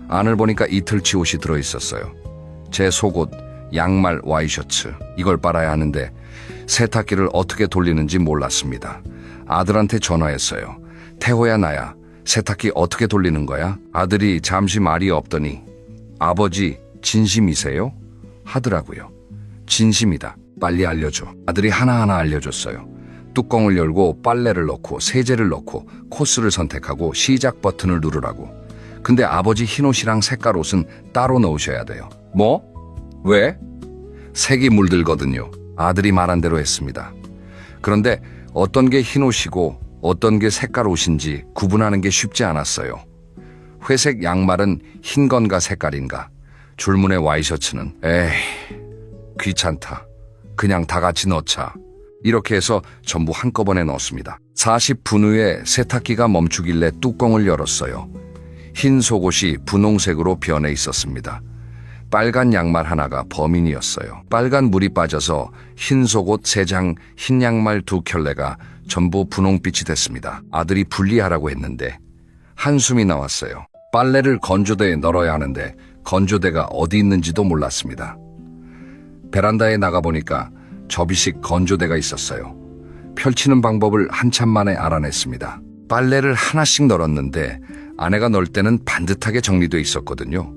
안을 보니까 이틀치 옷이 들어있었어요. 제 속옷, 양말, 와이셔츠. 이걸 빨아야 하는데 세탁기를 어떻게 돌리는지 몰랐습니다. 아들한테 전화했어요. 태호야 나야. 세탁기 어떻게 돌리는 거야? 아들이 잠시 말이 없더니 아버지 진심이세요? 하더라고요. 진심이다. 빨리 알려줘. 아들이 하나하나 알려줬어요. 뚜껑을 열고 빨래를 넣고 세제를 넣고 코스를 선택하고 시작 버튼을 누르라고. 근데 아버지 흰옷이랑 색깔 옷은 따로 넣으셔야 돼요. 뭐? 왜? 색이 물들거든요. 아들이 말한 대로 했습니다. 그런데 어떤 게 흰옷이고 어떤 게 색깔 옷인지 구분하는 게 쉽지 않았어요. 회색 양말은 흰 건가 색깔인가? 줄무늬 와이셔츠는 에이 귀찮다. 그냥 다 같이 넣자. 이렇게 해서 전부 한꺼번에 넣었습니다. 40분 후에 세탁기가 멈추길래 뚜껑을 열었어요. 흰 속옷이 분홍색으로 변해 있었습니다. 빨간 양말 하나가 범인이었어요. 빨간 물이 빠져서 흰 속옷 3장, 흰 양말 2켤레가 전부 분홍빛이 됐습니다. 아들이 분리하라고 했는데 한숨이 나왔어요. 빨래를 건조대에 널어야 하는데 건조대가 어디 있는지도 몰랐습니다. 베란다에 나가보니까 접이식 건조대가 있었어요. 펼치는 방법을 한참 만에 알아냈습니다. 빨래를 하나씩 널었는데 아내가 널 때는 반듯하게 정리돼 있었거든요.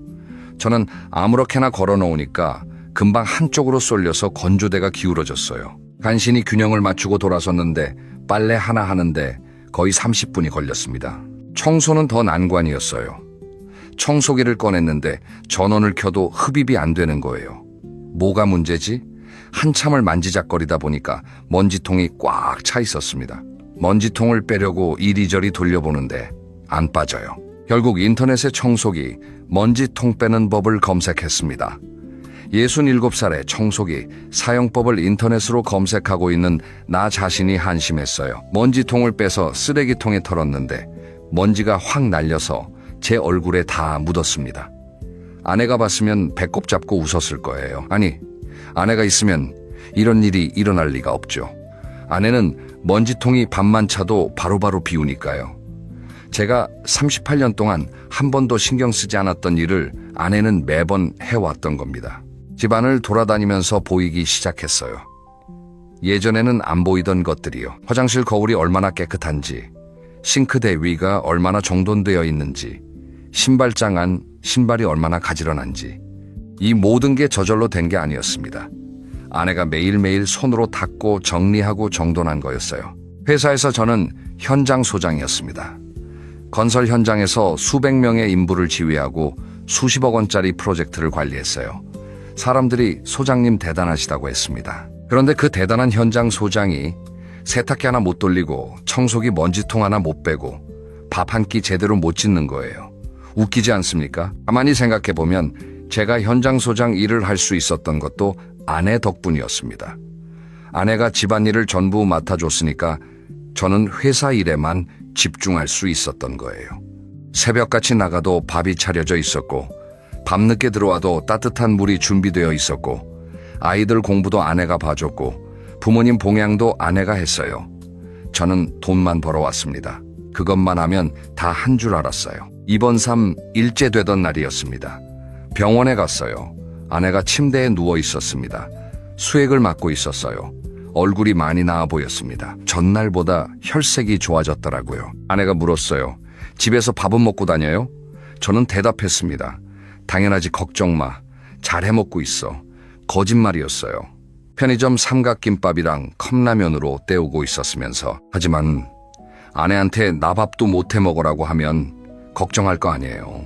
저는 아무렇게나 걸어놓으니까 금방 한쪽으로 쏠려서 건조대가 기울어졌어요. 간신히 균형을 맞추고 돌아섰는데 빨래 하나 하는데 거의 30분이 걸렸습니다. 청소는 더 난관이었어요. 청소기를 꺼냈는데 전원을 켜도 흡입이 안 되는 거예요. 뭐가 문제지? 한참을 만지작거리다 보니까 먼지통이 꽉 차 있었습니다. 먼지통을 빼려고 이리저리 돌려보는데 안 빠져요. 결국 인터넷에 청소기, 먼지통 빼는 법을 검색했습니다. 67살의 청소기 사용법을 인터넷으로 검색하고 있는 나 자신이 한심했어요. 먼지통을 빼서 쓰레기통에 털었는데 먼지가 확 날려서 제 얼굴에 다 묻었습니다. 아내가 봤으면 배꼽 잡고 웃었을 거예요. 아니, 아내가 있으면 이런 일이 일어날 리가 없죠. 아내는 먼지통이 반만 차도 바로바로 비우니까요. 제가 38년 동안 한 번도 신경 쓰지 않았던 일을 아내는 매번 해왔던 겁니다. 집안을 돌아다니면서 보이기 시작했어요. 예전에는 안 보이던 것들이요. 화장실 거울이 얼마나 깨끗한지, 싱크대 위가 얼마나 정돈되어 있는지, 신발장 안 신발이 얼마나 가지런한지, 이 모든 게 저절로 된 게 아니었습니다. 아내가 매일매일 손으로 닦고 정리하고 정돈한 거였어요. 회사에서 저는 현장 소장이었습니다. 건설 현장에서 수백 명의 인부를 지휘하고 수십억 원짜리 프로젝트를 관리했어요. 사람들이 소장님 대단하시다고 했습니다. 그런데 그 대단한 현장 소장이 세탁기 하나 못 돌리고 청소기 먼지통 하나 못 빼고 밥 한 끼 제대로 못 짓는 거예요. 웃기지 않습니까? 가만히 생각해보면 제가 현장 소장 일을 할 수 있었던 것도 아내 덕분이었습니다. 아내가 집안일을 전부 맡아줬으니까 저는 회사 일에만 집중할 수 있었던 거예요. 새벽같이 나가도 밥이 차려져 있었고 밤늦게 들어와도 따뜻한 물이 준비되어 있었고 아이들 공부도 아내가 봐줬고 부모님 봉양도 아내가 했어요. 저는 돈만 벌어왔습니다. 그것만 하면 다 한 줄 알았어요. 입원 3일째 되던 날이었습니다. 병원에 갔어요. 아내가 침대에 누워 있었습니다. 수액을 맞고 있었어요. 얼굴이 많이 나아 보였습니다. 전날보다 혈색이 좋아졌더라고요. 아내가 물었어요. 집에서 밥은 먹고 다녀요? 저는 대답했습니다. 당연하지, 걱정 마. 잘 해먹고 있어. 거짓말이었어요. 편의점 삼각김밥이랑 컵라면으로 때우고 있었으면서. 하지만 아내한테 나 밥도 못 해먹으라고 하면 걱정할 거 아니에요.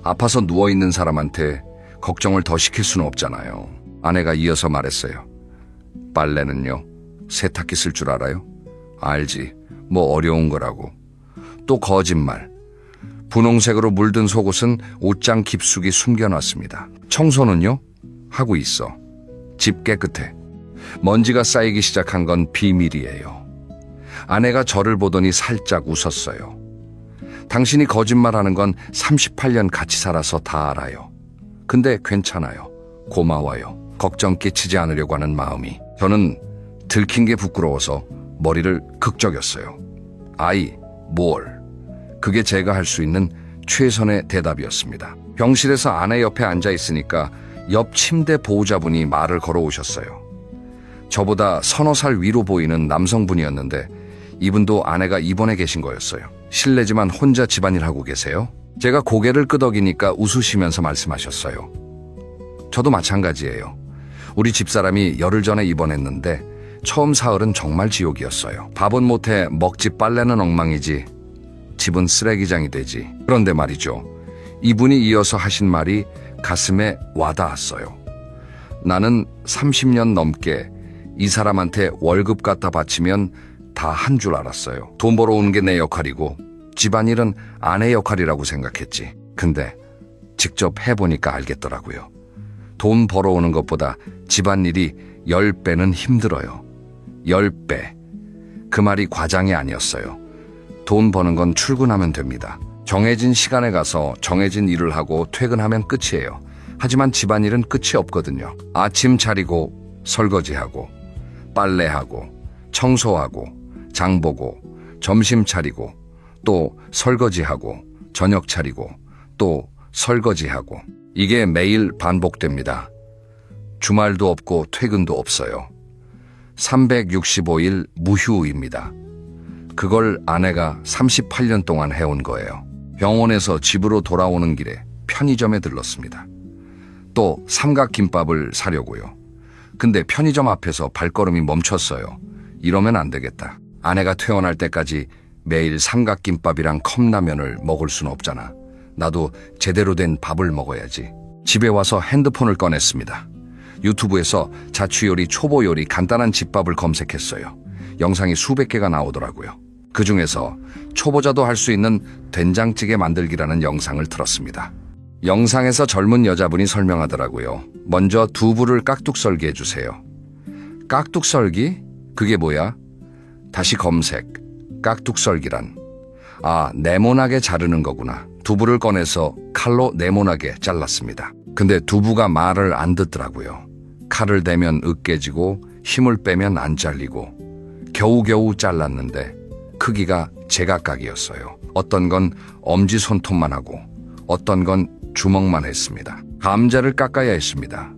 아파서 누워있는 사람한테 걱정을 더 시킬 수는 없잖아요. 아내가 이어서 말했어요. 빨래는요? 세탁기 쓸 줄 알아요? 알지. 뭐 어려운 거라고. 또 거짓말. 분홍색으로 물든 속옷은 옷장 깊숙이 숨겨놨습니다. 청소는요? 하고 있어. 집 깨끗해. 먼지가 쌓이기 시작한 건 비밀이에요. 아내가 저를 보더니 살짝 웃었어요. 당신이 거짓말하는 건 38년 같이 살아서 다 알아요. 근데 괜찮아요. 고마워요. 걱정 끼치지 않으려고 하는 마음이. 저는 들킨 게 부끄러워서 머리를 극적였어요. 아이, 뭘. 그게 제가 할 수 있는 최선의 대답이었습니다. 병실에서 아내 옆에 앉아 있으니까 옆 침대 보호자분이 말을 걸어오셨어요. 저보다 서너 살 위로 보이는 남성분이었는데 이분도 아내가 입원해 계신 거였어요. 실례지만 혼자 집안일 하고 계세요? 제가 고개를 끄덕이니까 웃으시면서 말씀하셨어요. 저도 마찬가지예요. 우리 집사람이 열흘 전에 입원했는데 처음 사흘은 정말 지옥이었어요. 밥은 못해 먹지, 빨래는 엉망이지, 집은 쓰레기장이 되지. 그런데 말이죠. 이분이 이어서 하신 말이 가슴에 와닿았어요. 나는 30년 넘게 이 사람한테 월급 갖다 바치면 다 한 줄 알았어요. 돈 벌어오는 게 내 역할이고 집안일은 아내 역할이라고 생각했지. 근데 직접 해보니까 알겠더라고요. 돈 벌어오는 것보다 집안일이 10배는 힘들어요. 10배. 그 말이 과장이 아니었어요. 돈 버는 건 출근하면 됩니다. 정해진 시간에 가서 정해진 일을 하고 퇴근하면 끝이에요. 하지만 집안일은 끝이 없거든요. 아침 차리고 설거지하고 빨래하고 청소하고 장보고 점심 차리고 또 설거지하고 저녁 차리고 또 설거지하고. 이게 매일 반복됩니다. 주말도 없고 퇴근도 없어요. 365일 무휴입니다. 그걸 아내가 38년 동안 해온 거예요. 병원에서 집으로 돌아오는 길에 편의점에 들렀습니다. 또 삼각김밥을 사려고요. 근데 편의점 앞에서 발걸음이 멈췄어요. 이러면 안 되겠다. 아내가 퇴원할 때까지 매일 삼각김밥이랑 컵라면을 먹을 수는 없잖아. 나도 제대로 된 밥을 먹어야지. 집에 와서 핸드폰을 꺼냈습니다. 유튜브에서 자취요리, 초보요리, 간단한 집밥을 검색했어요. 영상이 수백 개가 나오더라고요. 그중에서 초보자도 할 수 있는 된장찌개 만들기라는 영상을 틀었습니다. 영상에서 젊은 여자분이 설명하더라고요. 먼저 두부를 깍둑썰기 해주세요. 깍둑썰기? 그게 뭐야? 다시 검색. 깍둑썰기란. 아, 네모나게 자르는 거구나. 두부를 꺼내서 칼로 네모나게 잘랐습니다. 근데 두부가 말을 안 듣더라고요. 칼을 대면 으깨지고 힘을 빼면 안 잘리고 겨우겨우 잘랐는데 크기가 제각각이었어요. 어떤 건 엄지손톱만 하고 어떤 건 주먹만 했습니다. 감자를 깎아야 했습니다.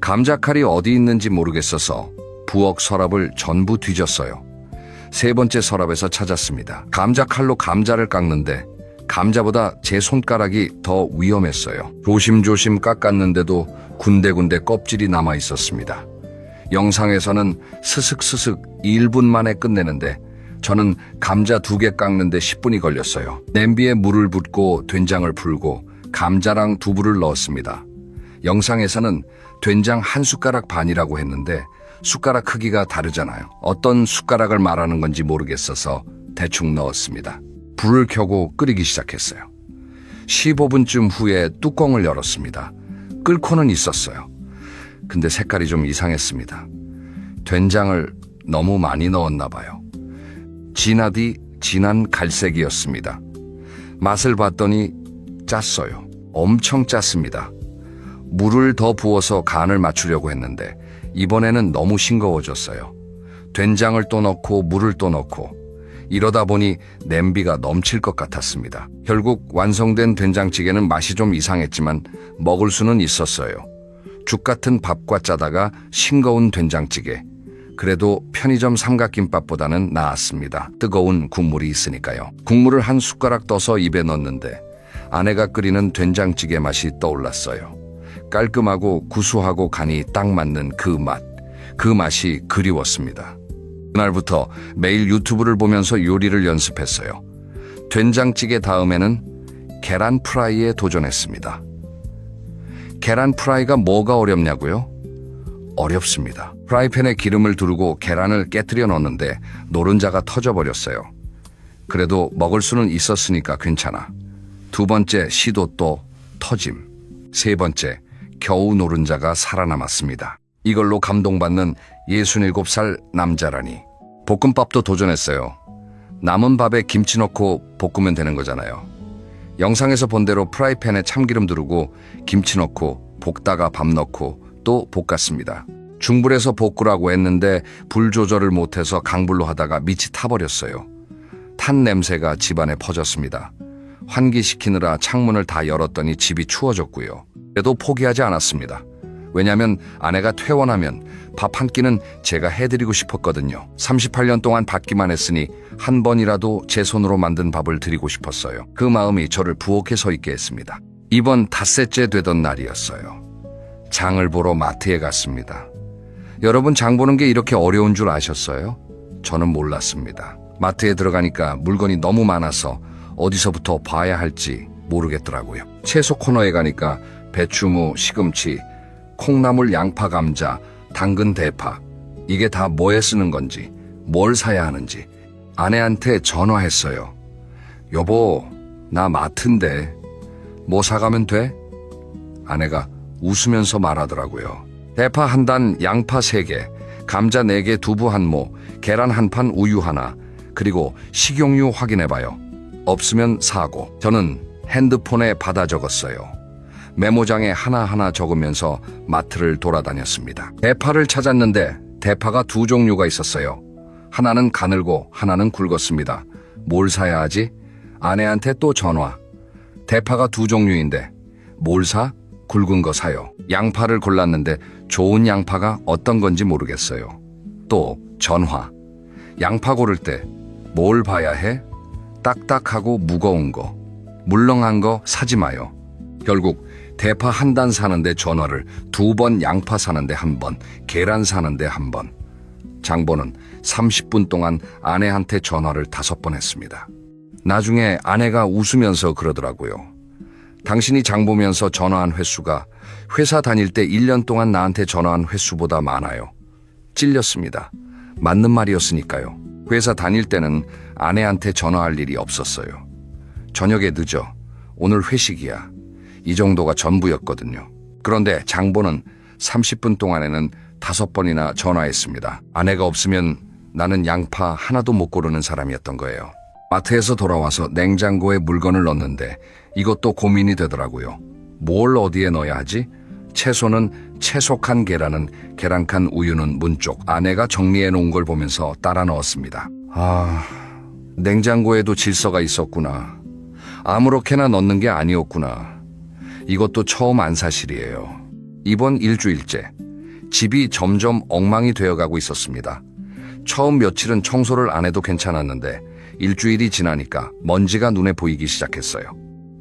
감자칼이 어디 있는지 모르겠어서 부엌 서랍을 전부 뒤졌어요. 세 번째 서랍에서 찾았습니다. 감자칼로 감자를 깎는데 감자보다 제 손가락이 더 위험했어요. 조심조심 깎았는데도 군데군데 껍질이 남아 있었습니다. 영상에서는 스슥스슥 1분 만에 끝내는데 저는 감자 2개 깎는데 10분이 걸렸어요. 냄비에 물을 붓고 된장을 풀고 감자랑 두부를 넣었습니다. 영상에서는 된장 1숟가락 반이라고 했는데 숟가락 크기가 다르잖아요. 어떤 숟가락을 말하는 건지 모르겠어서 대충 넣었습니다. 불을 켜고 끓이기 시작했어요. 15분쯤 후에 뚜껑을 열었습니다. 끓고는 있었어요. 근데 색깔이 좀 이상했습니다. 된장을 너무 많이 넣었나 봐요. 진하디 진한 갈색이었습니다. 맛을 봤더니 짰어요. 엄청 짰습니다. 물을 더 부어서 간을 맞추려고 했는데 이번에는 너무 싱거워졌어요. 된장을 또 넣고 물을 또 넣고 이러다 보니 냄비가 넘칠 것 같았습니다. 결국 완성된 된장찌개는 맛이 좀 이상했지만 먹을 수는 있었어요. 죽 같은 밥과 짜다가 싱거운 된장찌개. 그래도 편의점 삼각김밥보다는 나았습니다. 뜨거운 국물이 있으니까요. 국물을 한 숟가락 떠서 입에 넣었는데 아내가 끓이는 된장찌개 맛이 떠올랐어요. 깔끔하고 구수하고 간이 딱 맞는 그 맛. 그 맛이 그리웠습니다. 그날부터 매일 유튜브를 보면서 요리를 연습했어요. 된장찌개 다음에는 계란 프라이에 도전했습니다. 계란 프라이가 뭐가 어렵냐고요? 어렵습니다. 프라이팬에 기름을 두르고 계란을 깨뜨려 넣었는데 노른자가 터져버렸어요. 그래도 먹을 수는 있었으니까 괜찮아. 두 번째 시도 또 터짐. 세 번째 겨우 노른자가 살아남았습니다. 이걸로 감동받는 67살 남자라니. 볶음밥도 도전했어요. 남은 밥에 김치 넣고 볶으면 되는 거잖아요. 영상에서 본 대로 프라이팬에 참기름 두르고 김치 넣고 볶다가 밥 넣고 또 볶았습니다. 중불에서 볶으라고 했는데 불 조절을 못해서 강불로 하다가 밑이 타버렸어요. 탄 냄새가 집안에 퍼졌습니다. 환기시키느라 창문을 다 열었더니 집이 추워졌고요. 그래도 포기하지 않았습니다. 왜냐면 아내가 퇴원하면 밥 한 끼는 제가 해드리고 싶었거든요. 38년 동안 받기만 했으니 한 번이라도 제 손으로 만든 밥을 드리고 싶었어요. 그 마음이 저를 부엌에 서 있게 했습니다. 이번 닷새째 되던 날이었어요. 장을 보러 마트에 갔습니다. 여러분, 장 보는 게 이렇게 어려운 줄 아셨어요? 저는 몰랐습니다. 마트에 들어가니까 물건이 너무 많아서 어디서부터 봐야 할지 모르겠더라고요. 채소 코너에 가니까 배추무, 시금치, 콩나물, 양파, 감자, 당근, 대파, 이게 다 뭐에 쓰는 건지, 뭘 사야 하는지 아내한테 전화했어요. 여보, 나 마트인데 뭐 사가면 돼? 아내가 웃으면서 말하더라고요. 대파 한 단, 양파 3개, 감자 4개, 두부 한 모, 계란 한 판, 우유 하나, 그리고 식용유 확인해봐요. 없으면 사고. 저는 핸드폰에 받아 적었어요. 메모장에 하나하나 적으면서 마트를 돌아다녔습니다. 대파를 찾았는데 대파가 2종류가 있었어요. 하나는 가늘고 하나는 굵었습니다. 뭘 사야 하지? 아내한테 또 전화. 대파가 2종류인데 뭘 사? 굵은 거 사요. 양파를 골랐는데 좋은 양파가 어떤 건지 모르겠어요. 또 전화. 양파 고를 때 뭘 봐야 해? 딱딱하고 무거운 거, 물렁한 거 사지 마요. 결국 대파 한 단 사는데 전화를 2번, 양파 사는데 1번, 계란 사는데 1번. 장보는 30분 동안 아내한테 전화를 5번 했습니다. 나중에 아내가 웃으면서 그러더라고요. 당신이 장 보면서 전화한 횟수가 회사 다닐 때 1년 동안 나한테 전화한 횟수보다 많아요. 찔렸습니다. 맞는 말이었으니까요. 회사 다닐 때는 아내한테 전화할 일이 없었어요. 저녁에 늦어. 오늘 회식이야. 이 정도가 전부였거든요. 그런데 장보는 30분 동안에는 5번이나 전화했습니다. 아내가 없으면 나는 양파 하나도 못 고르는 사람이었던 거예요. 마트에서 돌아와서 냉장고에 물건을 넣는데 이것도 고민이 되더라고요. 뭘 어디에 넣어야 하지? 채소는 채소칸, 계란은 계란칸, 우유는 문 쪽. 아내가 정리해 놓은 걸 보면서 따라 넣었습니다. 냉장고에도 질서가 있었구나. 아무렇게나 넣는 게 아니었구나. 이것도 처음 안 사실이에요. 이번 일주일째 집이 점점 엉망이 되어가고 있었습니다. 처음 며칠은 청소를 안 해도 괜찮았는데 일주일이 지나니까 먼지가 눈에 보이기 시작했어요.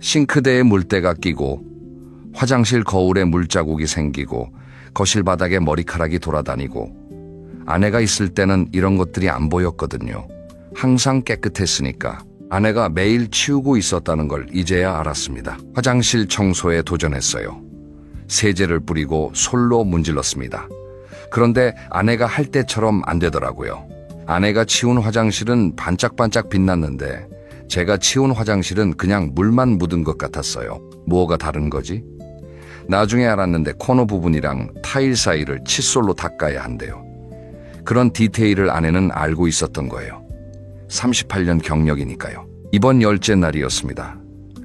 싱크대에 물때가 끼고 화장실 거울에 물자국이 생기고 거실 바닥에 머리카락이 돌아다니고 아내가 있을 때는 이런 것들이 안 보였거든요. 항상 깨끗했으니까. 아내가 매일 치우고 있었다는 걸 이제야 알았습니다. 화장실 청소에 도전했어요. 세제를 뿌리고 솔로 문질렀습니다. 그런데 아내가 할 때처럼 안 되더라고요. 아내가 치운 화장실은 반짝반짝 빛났는데 제가 치운 화장실은 그냥 물만 묻은 것 같았어요. 뭐가 다른 거지? 나중에 알았는데 코너 부분이랑 타일 사이를 칫솔로 닦아야 한대요. 그런 디테일을 아내는 알고 있었던 거예요. 38년 경력이니까요. 이번 열째 날이었습니다.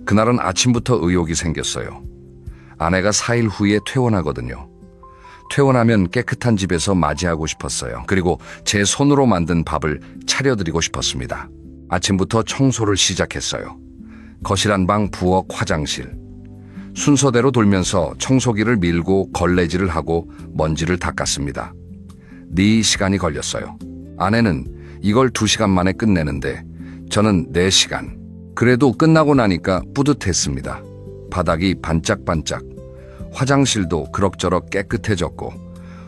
그날은 아침부터 의욕이 생겼어요. 아내가 4일 후에 퇴원하거든요. 퇴원하면 깨끗한 집에서 맞이하고 싶었어요. 그리고 제 손으로 만든 밥을 차려드리고 싶었습니다. 아침부터 청소를 시작했어요. 거실 한방, 부엌, 화장실. 순서대로 돌면서 청소기를 밀고 걸레질을 하고 먼지를 닦았습니다. 4시간이 걸렸어요. 아내는 이걸 2시간 만에 끝내는데 저는 4시간. 그래도 끝나고 나니까 뿌듯했습니다. 바닥이 반짝반짝, 화장실도 그럭저럭 깨끗해졌고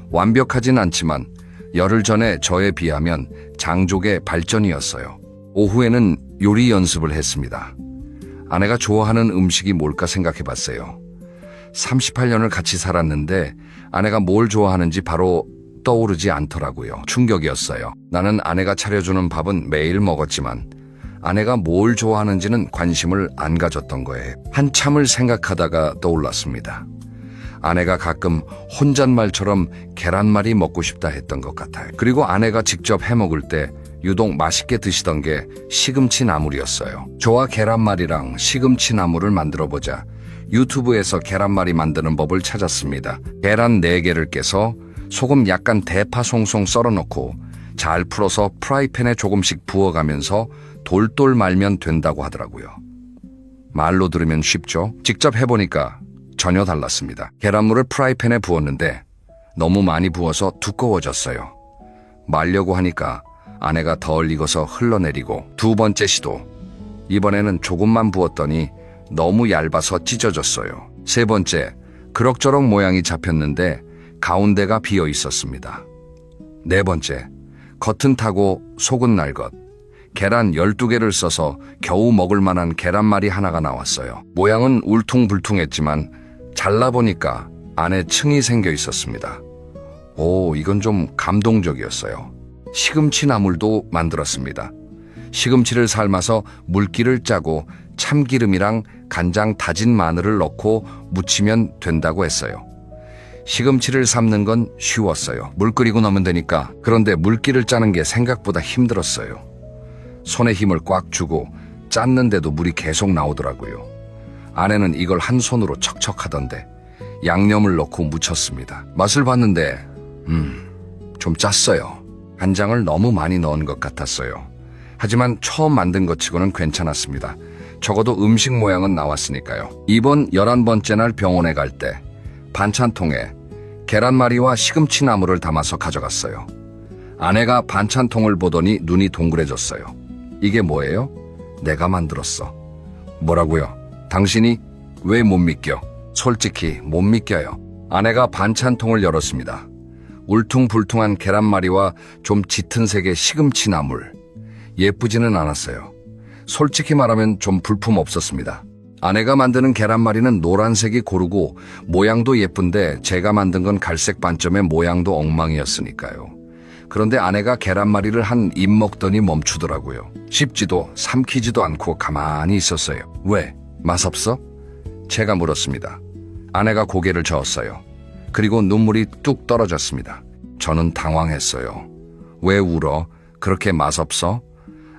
완벽하진 않지만 열흘 전에 저에 비하면 장족의 발전이었어요. 오후에는 요리 연습을 했습니다. 아내가 좋아하는 음식이 뭘까 생각해봤어요. 38년을 같이 살았는데 아내가 뭘 좋아하는지 바로 떠오르지 않더라고요. 충격이었어요. 나는 아내가 차려주는 밥은 매일 먹었지만 아내가 뭘 좋아하는지는 관심을 안 가졌던 거예요. 한참을 생각하다가 떠올랐습니다. 아내가 가끔 혼잣말처럼 계란말이 먹고 싶다 했던 것 같아요. 그리고 아내가 직접 해먹을 때 유독 맛있게 드시던 게 시금치 나물이었어요. 저와 계란말이랑 시금치 나물을 만들어보자. 유튜브에서 계란말이 만드는 법을 찾았습니다. 계란 4개를 깨서 소금 약간 대파 송송 썰어놓고 잘 풀어서 프라이팬에 조금씩 부어가면서 돌돌 말면 된다고 하더라고요. 말로 들으면 쉽죠? 직접 해보니까 전혀 달랐습니다. 계란물을 프라이팬에 부었는데 너무 많이 부어서 두꺼워졌어요. 말려고 하니까 아내가 덜 익어서 흘러내리고 2번째 시도. 이번에는 조금만 부었더니 너무 얇아서 찢어졌어요. 3번째, 그럭저럭 모양이 잡혔는데 가운데가 비어 있었습니다. 4번째, 겉은 타고 속은 날 것. 계란 12개를 써서 겨우 먹을 만한 계란말이 하나가 나왔어요. 모양은 울퉁불퉁했지만 잘라보니까 안에 층이 생겨 있었습니다. 오, 이건 좀 감동적이었어요. 시금치 나물도 만들었습니다. 시금치를 삶아서 물기를 짜고 참기름이랑 간장, 다진 마늘을 넣고 무치면 된다고 했어요. 시금치를 삶는 건 쉬웠어요. 물 끓이고 넣으면 되니까. 그런데 물기를 짜는 게 생각보다 힘들었어요. 손에 힘을 꽉 주고 짰는데도 물이 계속 나오더라고요. 아내는 이걸 한 손으로 척척하던데 양념을 넣고 무쳤습니다. 맛을 봤는데 좀 짰어요. 간장을 너무 많이 넣은 것 같았어요. 하지만 처음 만든 것 치고는 괜찮았습니다. 적어도 음식 모양은 나왔으니까요. 이번 11번째 날 병원에 갈 때 반찬통에 계란말이와 시금치 나물을 담아서 가져갔어요. 아내가 반찬통을 보더니 눈이 동그래졌어요. 이게 뭐예요? 내가 만들었어. 뭐라고요? 당신이 왜 못 믿겨? 솔직히 못 믿겨요. 아내가 반찬통을 열었습니다. 울퉁불퉁한 계란말이와 좀 짙은 색의 시금치 나물. 예쁘지는 않았어요. 솔직히 말하면 좀 불품 없었습니다. 아내가 만드는 계란말이는 노란색이 고르고 모양도 예쁜데 제가 만든 건 갈색 반점의 모양도 엉망이었으니까요. 그런데 아내가 계란말이를 한 입 먹더니 멈추더라고요. 씹지도 삼키지도 않고 가만히 있었어요. 왜? 맛없어? 제가 물었습니다. 아내가 고개를 저었어요. 그리고 눈물이 뚝 떨어졌습니다. 저는 당황했어요. 왜 울어? 그렇게 맛없어?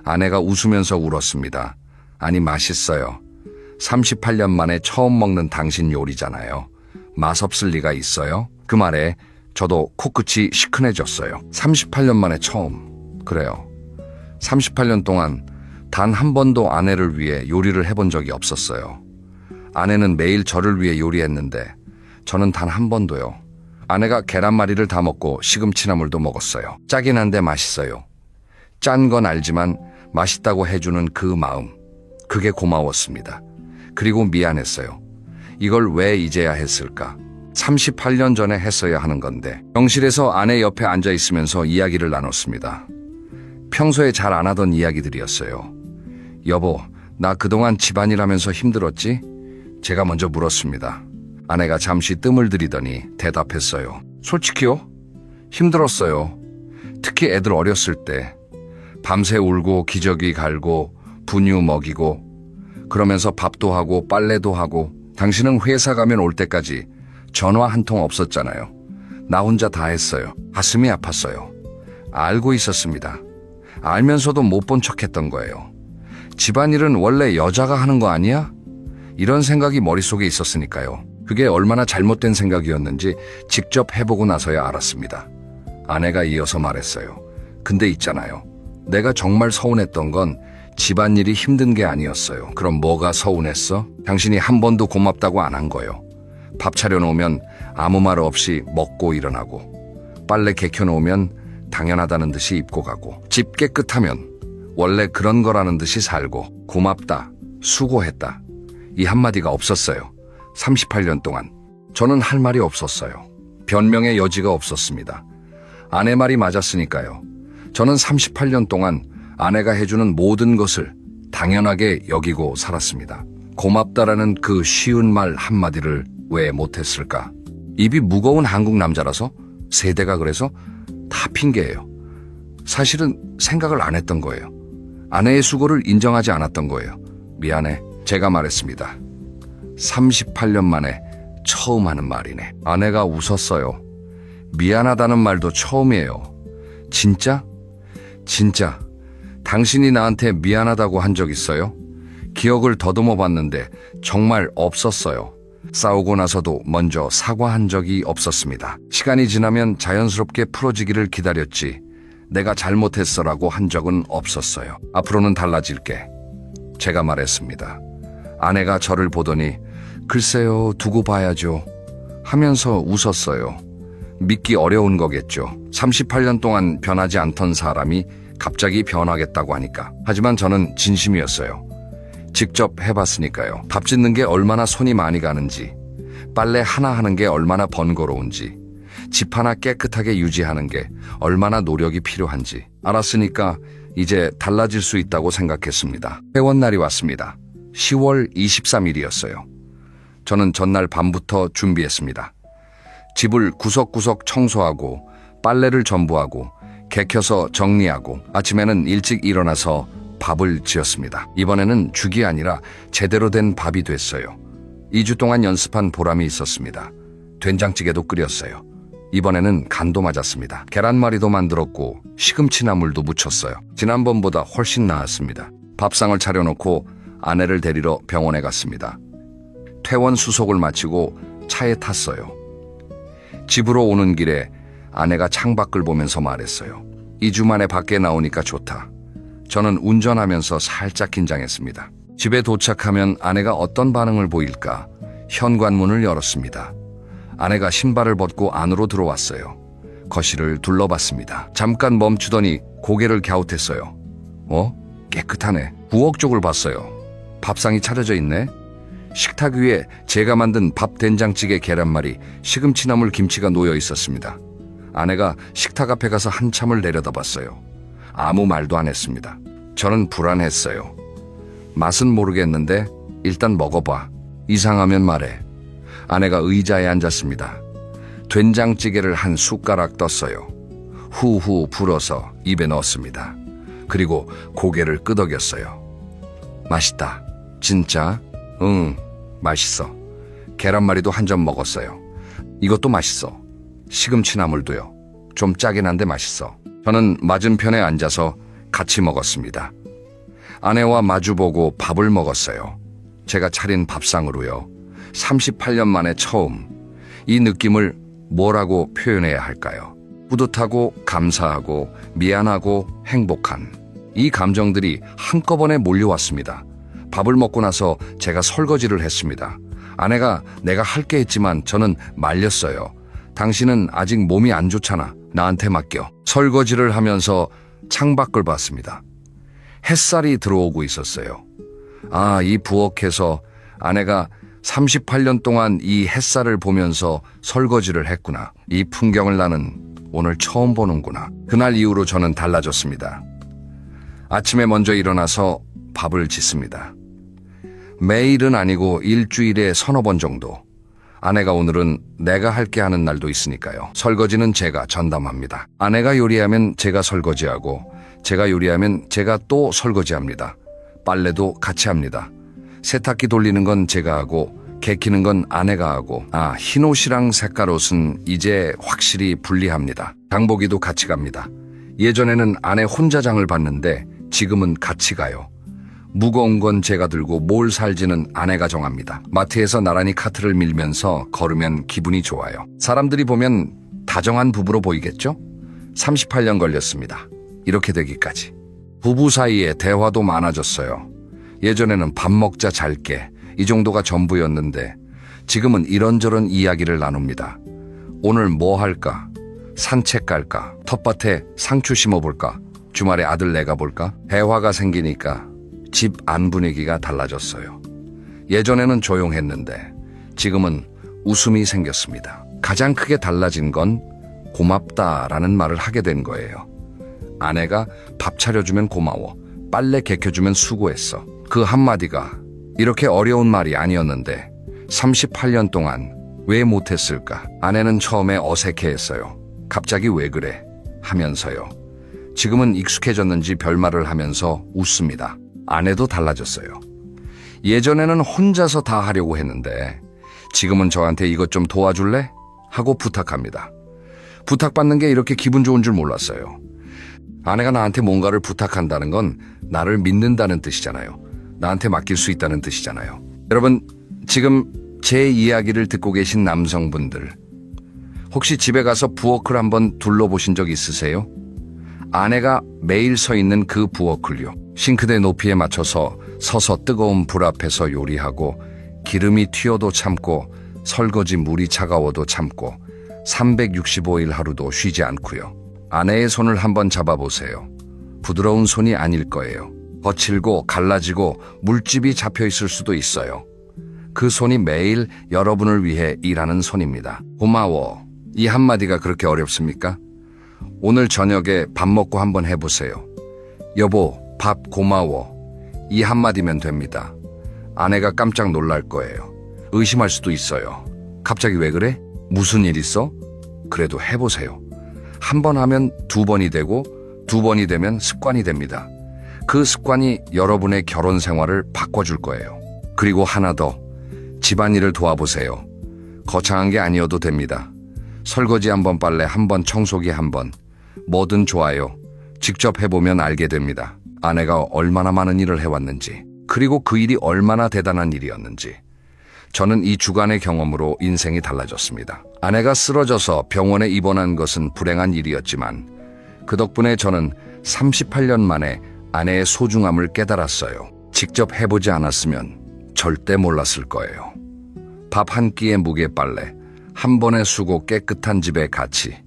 아내가 웃으면서 울었습니다. 아니, 맛있어요. 38년 만에 처음 먹는 당신 요리잖아요. 맛없을 리가 있어요? 그 말에 저도 코끝이 시큰해졌어요. 38년 만에 처음. 그래요. 38년 동안 단 한 번도 아내를 위해 요리를 해본 적이 없었어요. 아내는 매일 저를 위해 요리했는데 저는 단 한 번도요. 아내가 계란말이를 다 먹고 시금치나물도 먹었어요. 짜긴 한데 맛있어요. 짠 건 알지만 맛있다고 해주는 그 마음. 그게 고마웠습니다. 그리고 미안했어요. 이걸 왜 이제야 했을까? 38년 전에 했어야 하는 건데. 병실에서 아내 옆에 앉아 있으면서 이야기를 나눴습니다. 평소에 잘 안 하던 이야기들이었어요. 여보, 나 그동안 집안일 하면서 힘들었지? 제가 먼저 물었습니다. 아내가 잠시 뜸을 들이더니 대답했어요. 솔직히요? 힘들었어요. 특히 애들 어렸을 때. 밤새 울고 기저귀 갈고 분유 먹이고 그러면서 밥도 하고 빨래도 하고. 당신은 회사 가면 올 때까지 전화 한 통 없었잖아요. 나 혼자 다 했어요. 가슴이 아팠어요. 알고 있었습니다. 알면서도 못 본 척했던 거예요. 집안일은 원래 여자가 하는 거 아니야? 이런 생각이 머릿속에 있었으니까요. 그게 얼마나 잘못된 생각이었는지 직접 해보고 나서야 알았습니다. 아내가 이어서 말했어요. 근데 있잖아요. 내가 정말 서운했던 건 집안일이 힘든 게 아니었어요. 그럼 뭐가 서운했어? 당신이 한 번도 고맙다고 안 한 거요. 밥 차려놓으면 아무 말 없이 먹고 일어나고, 빨래 개켜놓으면 당연하다는 듯이 입고 가고, 집 깨끗하면 원래 그런 거라는 듯이 살고, 고맙다, 수고했다, 이 한마디가 없었어요. 38년 동안 저는 할 말이 없었어요. 변명의 여지가 없었습니다. 아내 말이 맞았으니까요. 저는 38년 동안 아내가 해주는 모든 것을 당연하게 여기고 살았습니다. 고맙다라는 그 쉬운 말 한마디를 왜 못했을까? 입이 무거운 한국 남자라서? 세대가 그래서? 다 핑계예요. 사실은 생각을 안 했던 거예요. 아내의 수고를 인정하지 않았던 거예요. 미안해. 제가 말했습니다. 38년 만에 처음 하는 말이네. 아내가 웃었어요. 미안하다는 말도 처음이에요. 진짜? 진짜. 당신이 나한테 미안하다고 한 적 있어요? 기억을 더듬어 봤는데 정말 없었어요. 싸우고 나서도 먼저 사과한 적이 없었습니다. 시간이 지나면 자연스럽게 풀어지기를 기다렸지 내가 잘못했어라고 한 적은 없었어요. 앞으로는 달라질게. 제가 말했습니다. 아내가 저를 보더니 글쎄요, 두고 봐야죠 하면서 웃었어요. 믿기 어려운 거겠죠. 38년 동안 변하지 않던 사람이 갑자기 변하겠다고 하니까. 하지만 저는 진심이었어요. 직접 해봤으니까요. 밥 짓는 게 얼마나 손이 많이 가는지, 빨래 하나 하는 게 얼마나 번거로운지, 집 하나 깨끗하게 유지하는 게 얼마나 노력이 필요한지 알았으니까 이제 달라질 수 있다고 생각했습니다. 회원날이 왔습니다. 10월 23일이었어요. 저는 전날 밤부터 준비했습니다. 집을 구석구석 청소하고 빨래를 전부하고 개켜서 정리하고 아침에는 일찍 일어나서 밥을 지었습니다. 이번에는 죽이 아니라 제대로 된 밥이 됐어요. 2주 동안 연습한 보람이 있었습니다. 된장찌개도 끓였어요. 이번에는 간도 맞았습니다. 계란말이도 만들었고 시금치나물도 무쳤어요. 지난번보다 훨씬 나았습니다. 밥상을 차려놓고 아내를 데리러 병원에 갔습니다. 퇴원 수속을 마치고 차에 탔어요. 집으로 오는 길에 아내가 창밖을 보면서 말했어요. 2주 만에 밖에 나오니까 좋다. 저는 운전하면서 살짝 긴장했습니다. 집에 도착하면 아내가 어떤 반응을 보일까? 현관문을 열었습니다. 아내가 신발을 벗고 안으로 들어왔어요. 거실을 둘러봤습니다. 잠깐 멈추더니 고개를 갸웃했어요. 깨끗하네. 부엌 쪽을 봤어요. 밥상이 차려져 있네. 식탁 위에 제가 만든 밥, 된장찌개, 계란말이, 시금치나물, 김치가 놓여 있었습니다. 아내가 식탁 앞에 가서 한참을 내려다봤어요. 아무 말도 안 했습니다. 저는 불안했어요. 맛은 모르겠는데 일단 먹어봐. 이상하면 말해. 아내가 의자에 앉았습니다. 된장찌개를 한 숟가락 떴어요. 후후 불어서 입에 넣었습니다. 그리고 고개를 끄덕였어요. 맛있다. 진짜? 응, 맛있어. 계란말이도 한 점 먹었어요. 이것도 맛있어. 시금치 나물도요. 좀 짜긴 한데 맛있어. 저는 맞은편에 앉아서 같이 먹었습니다. 아내와 마주보고 밥을 먹었어요. 제가 차린 밥상으로요. 38년 만에 처음. 이 느낌을 뭐라고 표현해야 할까요? 뿌듯하고 감사하고 미안하고 행복한 이 감정들이 한꺼번에 몰려왔습니다. 밥을 먹고 나서 제가 설거지를 했습니다. 아내가 내가 할게 했지만 저는 말렸어요. 당신은 아직 몸이 안 좋잖아. 나한테 맡겨. 설거지를 하면서 창밖을 봤습니다. 햇살이 들어오고 있었어요. 아, 이 부엌에서 아내가 38년 동안 이 햇살을 보면서 설거지를 했구나. 이 풍경을 나는 오늘 처음 보는구나. 그날 이후로 저는 달라졌습니다. 아침에 먼저 일어나서 밥을 짓습니다. 매일은 아니고 일주일에 서너 번 정도. 아내가 오늘은 내가 할게 하는 날도 있으니까요. 설거지는 제가 전담합니다. 아내가 요리하면 제가 설거지하고 제가 요리하면 제가 또 설거지합니다. 빨래도 같이 합니다. 세탁기 돌리는 건 제가 하고 개키는 건 아내가 하고 흰옷이랑 색깔옷은 이제 확실히 분리합니다. 장보기도 같이 갑니다. 예전에는 아내 혼자 장을 봤는데 지금은 같이 가요. 무거운 건 제가 들고 뭘 살지는 아내가 정합니다. 마트에서 나란히 카트를 밀면서 걸으면 기분이 좋아요. 사람들이 보면 다정한 부부로 보이겠죠? 38년 걸렸습니다. 이렇게 되기까지. 부부 사이에 대화도 많아졌어요. 예전에는 밥 먹자 잘게 이 정도가 전부였는데 지금은 이런저런 이야기를 나눕니다. 오늘 뭐 할까? 산책 갈까? 텃밭에 상추 심어볼까? 주말에 아들 내가 볼까? 대화가 생기니까 집 안 분위기가 달라졌어요. 예전에는 조용했는데 지금은 웃음이 생겼습니다. 가장 크게 달라진 건 고맙다라는 말을 하게 된 거예요. 아내가 밥 차려주면 고마워. 빨래 개켜주면 수고했어. 그 한마디가 이렇게 어려운 말이 아니었는데 38년 동안 왜 못했을까? 아내는 처음에 어색해했어요. 갑자기 왜 그래? 하면서요. 지금은 익숙해졌는지 별말을 하면서 웃습니다. 아내도 달라졌어요. 예전에는 혼자서 다 하려고 했는데 지금은 저한테 이것 좀 도와줄래? 하고 부탁합니다. 부탁받는 게 이렇게 기분 좋은 줄 몰랐어요. 아내가 나한테 뭔가를 부탁한다는 건 나를 믿는다는 뜻이잖아요. 나한테 맡길 수 있다는 뜻이잖아요. 여러분, 지금 제 이야기를 듣고 계신 남성분들, 혹시 집에 가서 부엌을 한번 둘러보신 적 있으세요? 아내가 매일 서 있는 그 부엌을요. 싱크대 높이에 맞춰서 서서 뜨거운 불 앞에서 요리하고 기름이 튀어도 참고 설거지 물이 차가워도 참고 365일 하루도 쉬지 않고요. 아내의 손을 한번 잡아보세요. 부드러운 손이 아닐 거예요. 거칠고 갈라지고 물집이 잡혀 있을 수도 있어요. 그 손이 매일 여러분을 위해 일하는 손입니다. 고마워. 이 한마디가 그렇게 어렵습니까? 오늘 저녁에 밥 먹고 한번 해보세요. 여보, 밥 고마워. 이 한마디면 됩니다. 아내가 깜짝 놀랄 거예요. 의심할 수도 있어요. 갑자기 왜 그래? 무슨 일 있어? 그래도 해보세요. 한 번 하면 두 번이 되고 두 번이 되면 습관이 됩니다. 그 습관이 여러분의 결혼 생활을 바꿔줄 거예요. 그리고 하나 더, 집안일을 도와보세요. 거창한 게 아니어도 됩니다. 설거지 한 번, 빨래 한 번, 청소기 한 번. 뭐든 좋아요. 직접 해보면 알게 됩니다. 아내가 얼마나 많은 일을 해왔는지, 그리고 그 일이 얼마나 대단한 일이었는지. 저는 이 주간의 경험으로 인생이 달라졌습니다. 아내가 쓰러져서 병원에 입원한 것은 불행한 일이었지만 그 덕분에 저는 38년 만에 아내의 소중함을 깨달았어요. 직접 해보지 않았으면 절대 몰랐을 거예요. 밥 한 끼의 무게 빨래, 한 번의 수고 깨끗한 집의 가치,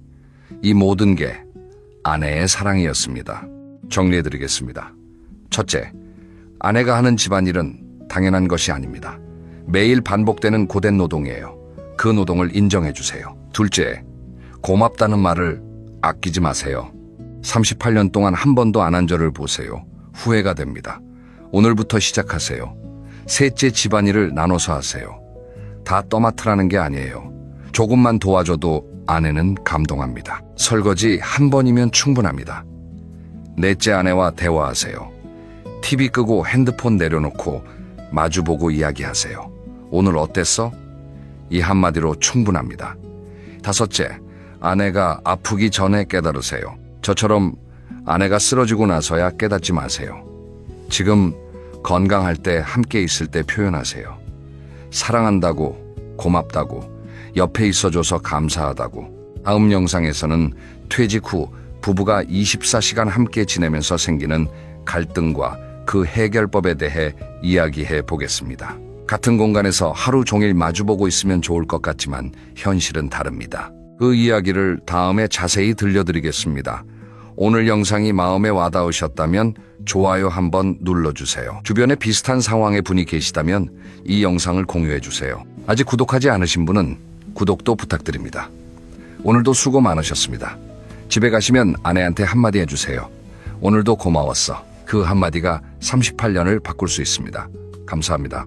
이 모든 게 아내의 사랑이었습니다. 정리해드리겠습니다. 첫째, 아내가 하는 집안일은 당연한 것이 아닙니다. 매일 반복되는 고된 노동이에요. 그 노동을 인정해주세요. 둘째, 고맙다는 말을 아끼지 마세요. 38년 동안 한 번도 안 한 저를 보세요. 후회가 됩니다. 오늘부터 시작하세요. 셋째, 집안일을 나눠서 하세요. 다 떠맡으라는 게 아니에요. 조금만 도와줘도 아내는 감동합니다. 설거지 한 번이면 충분합니다. 넷째, 아내와 대화하세요. TV 끄고 핸드폰 내려놓고 마주보고 이야기하세요. 오늘 어땠어? 이 한마디로 충분합니다. 다섯째, 아내가 아프기 전에 깨달으세요. 저처럼 아내가 쓰러지고 나서야 깨닫지 마세요. 지금 건강할 때, 함께 있을 때 표현하세요. 사랑한다고, 고맙다고, 옆에 있어줘서 감사하다고. 다음 영상에서는 퇴직 후 부부가 24시간 함께 지내면서 생기는 갈등과 그 해결법에 대해 이야기해 보겠습니다. 같은 공간에서 하루 종일 마주보고 있으면 좋을 것 같지만 현실은 다릅니다. 그 이야기를 다음에 자세히 들려드리겠습니다. 오늘 영상이 마음에 와닿으셨다면 좋아요 한번 눌러주세요. 주변에 비슷한 상황의 분이 계시다면 이 영상을 공유해주세요. 아직 구독하지 않으신 분은 구독도 부탁드립니다. 오늘도 수고 많으셨습니다. 집에 가시면 아내한테 한마디 해주세요. 오늘도 고마웠어. 그 한마디가 38년을 바꿀 수 있습니다. 감사합니다.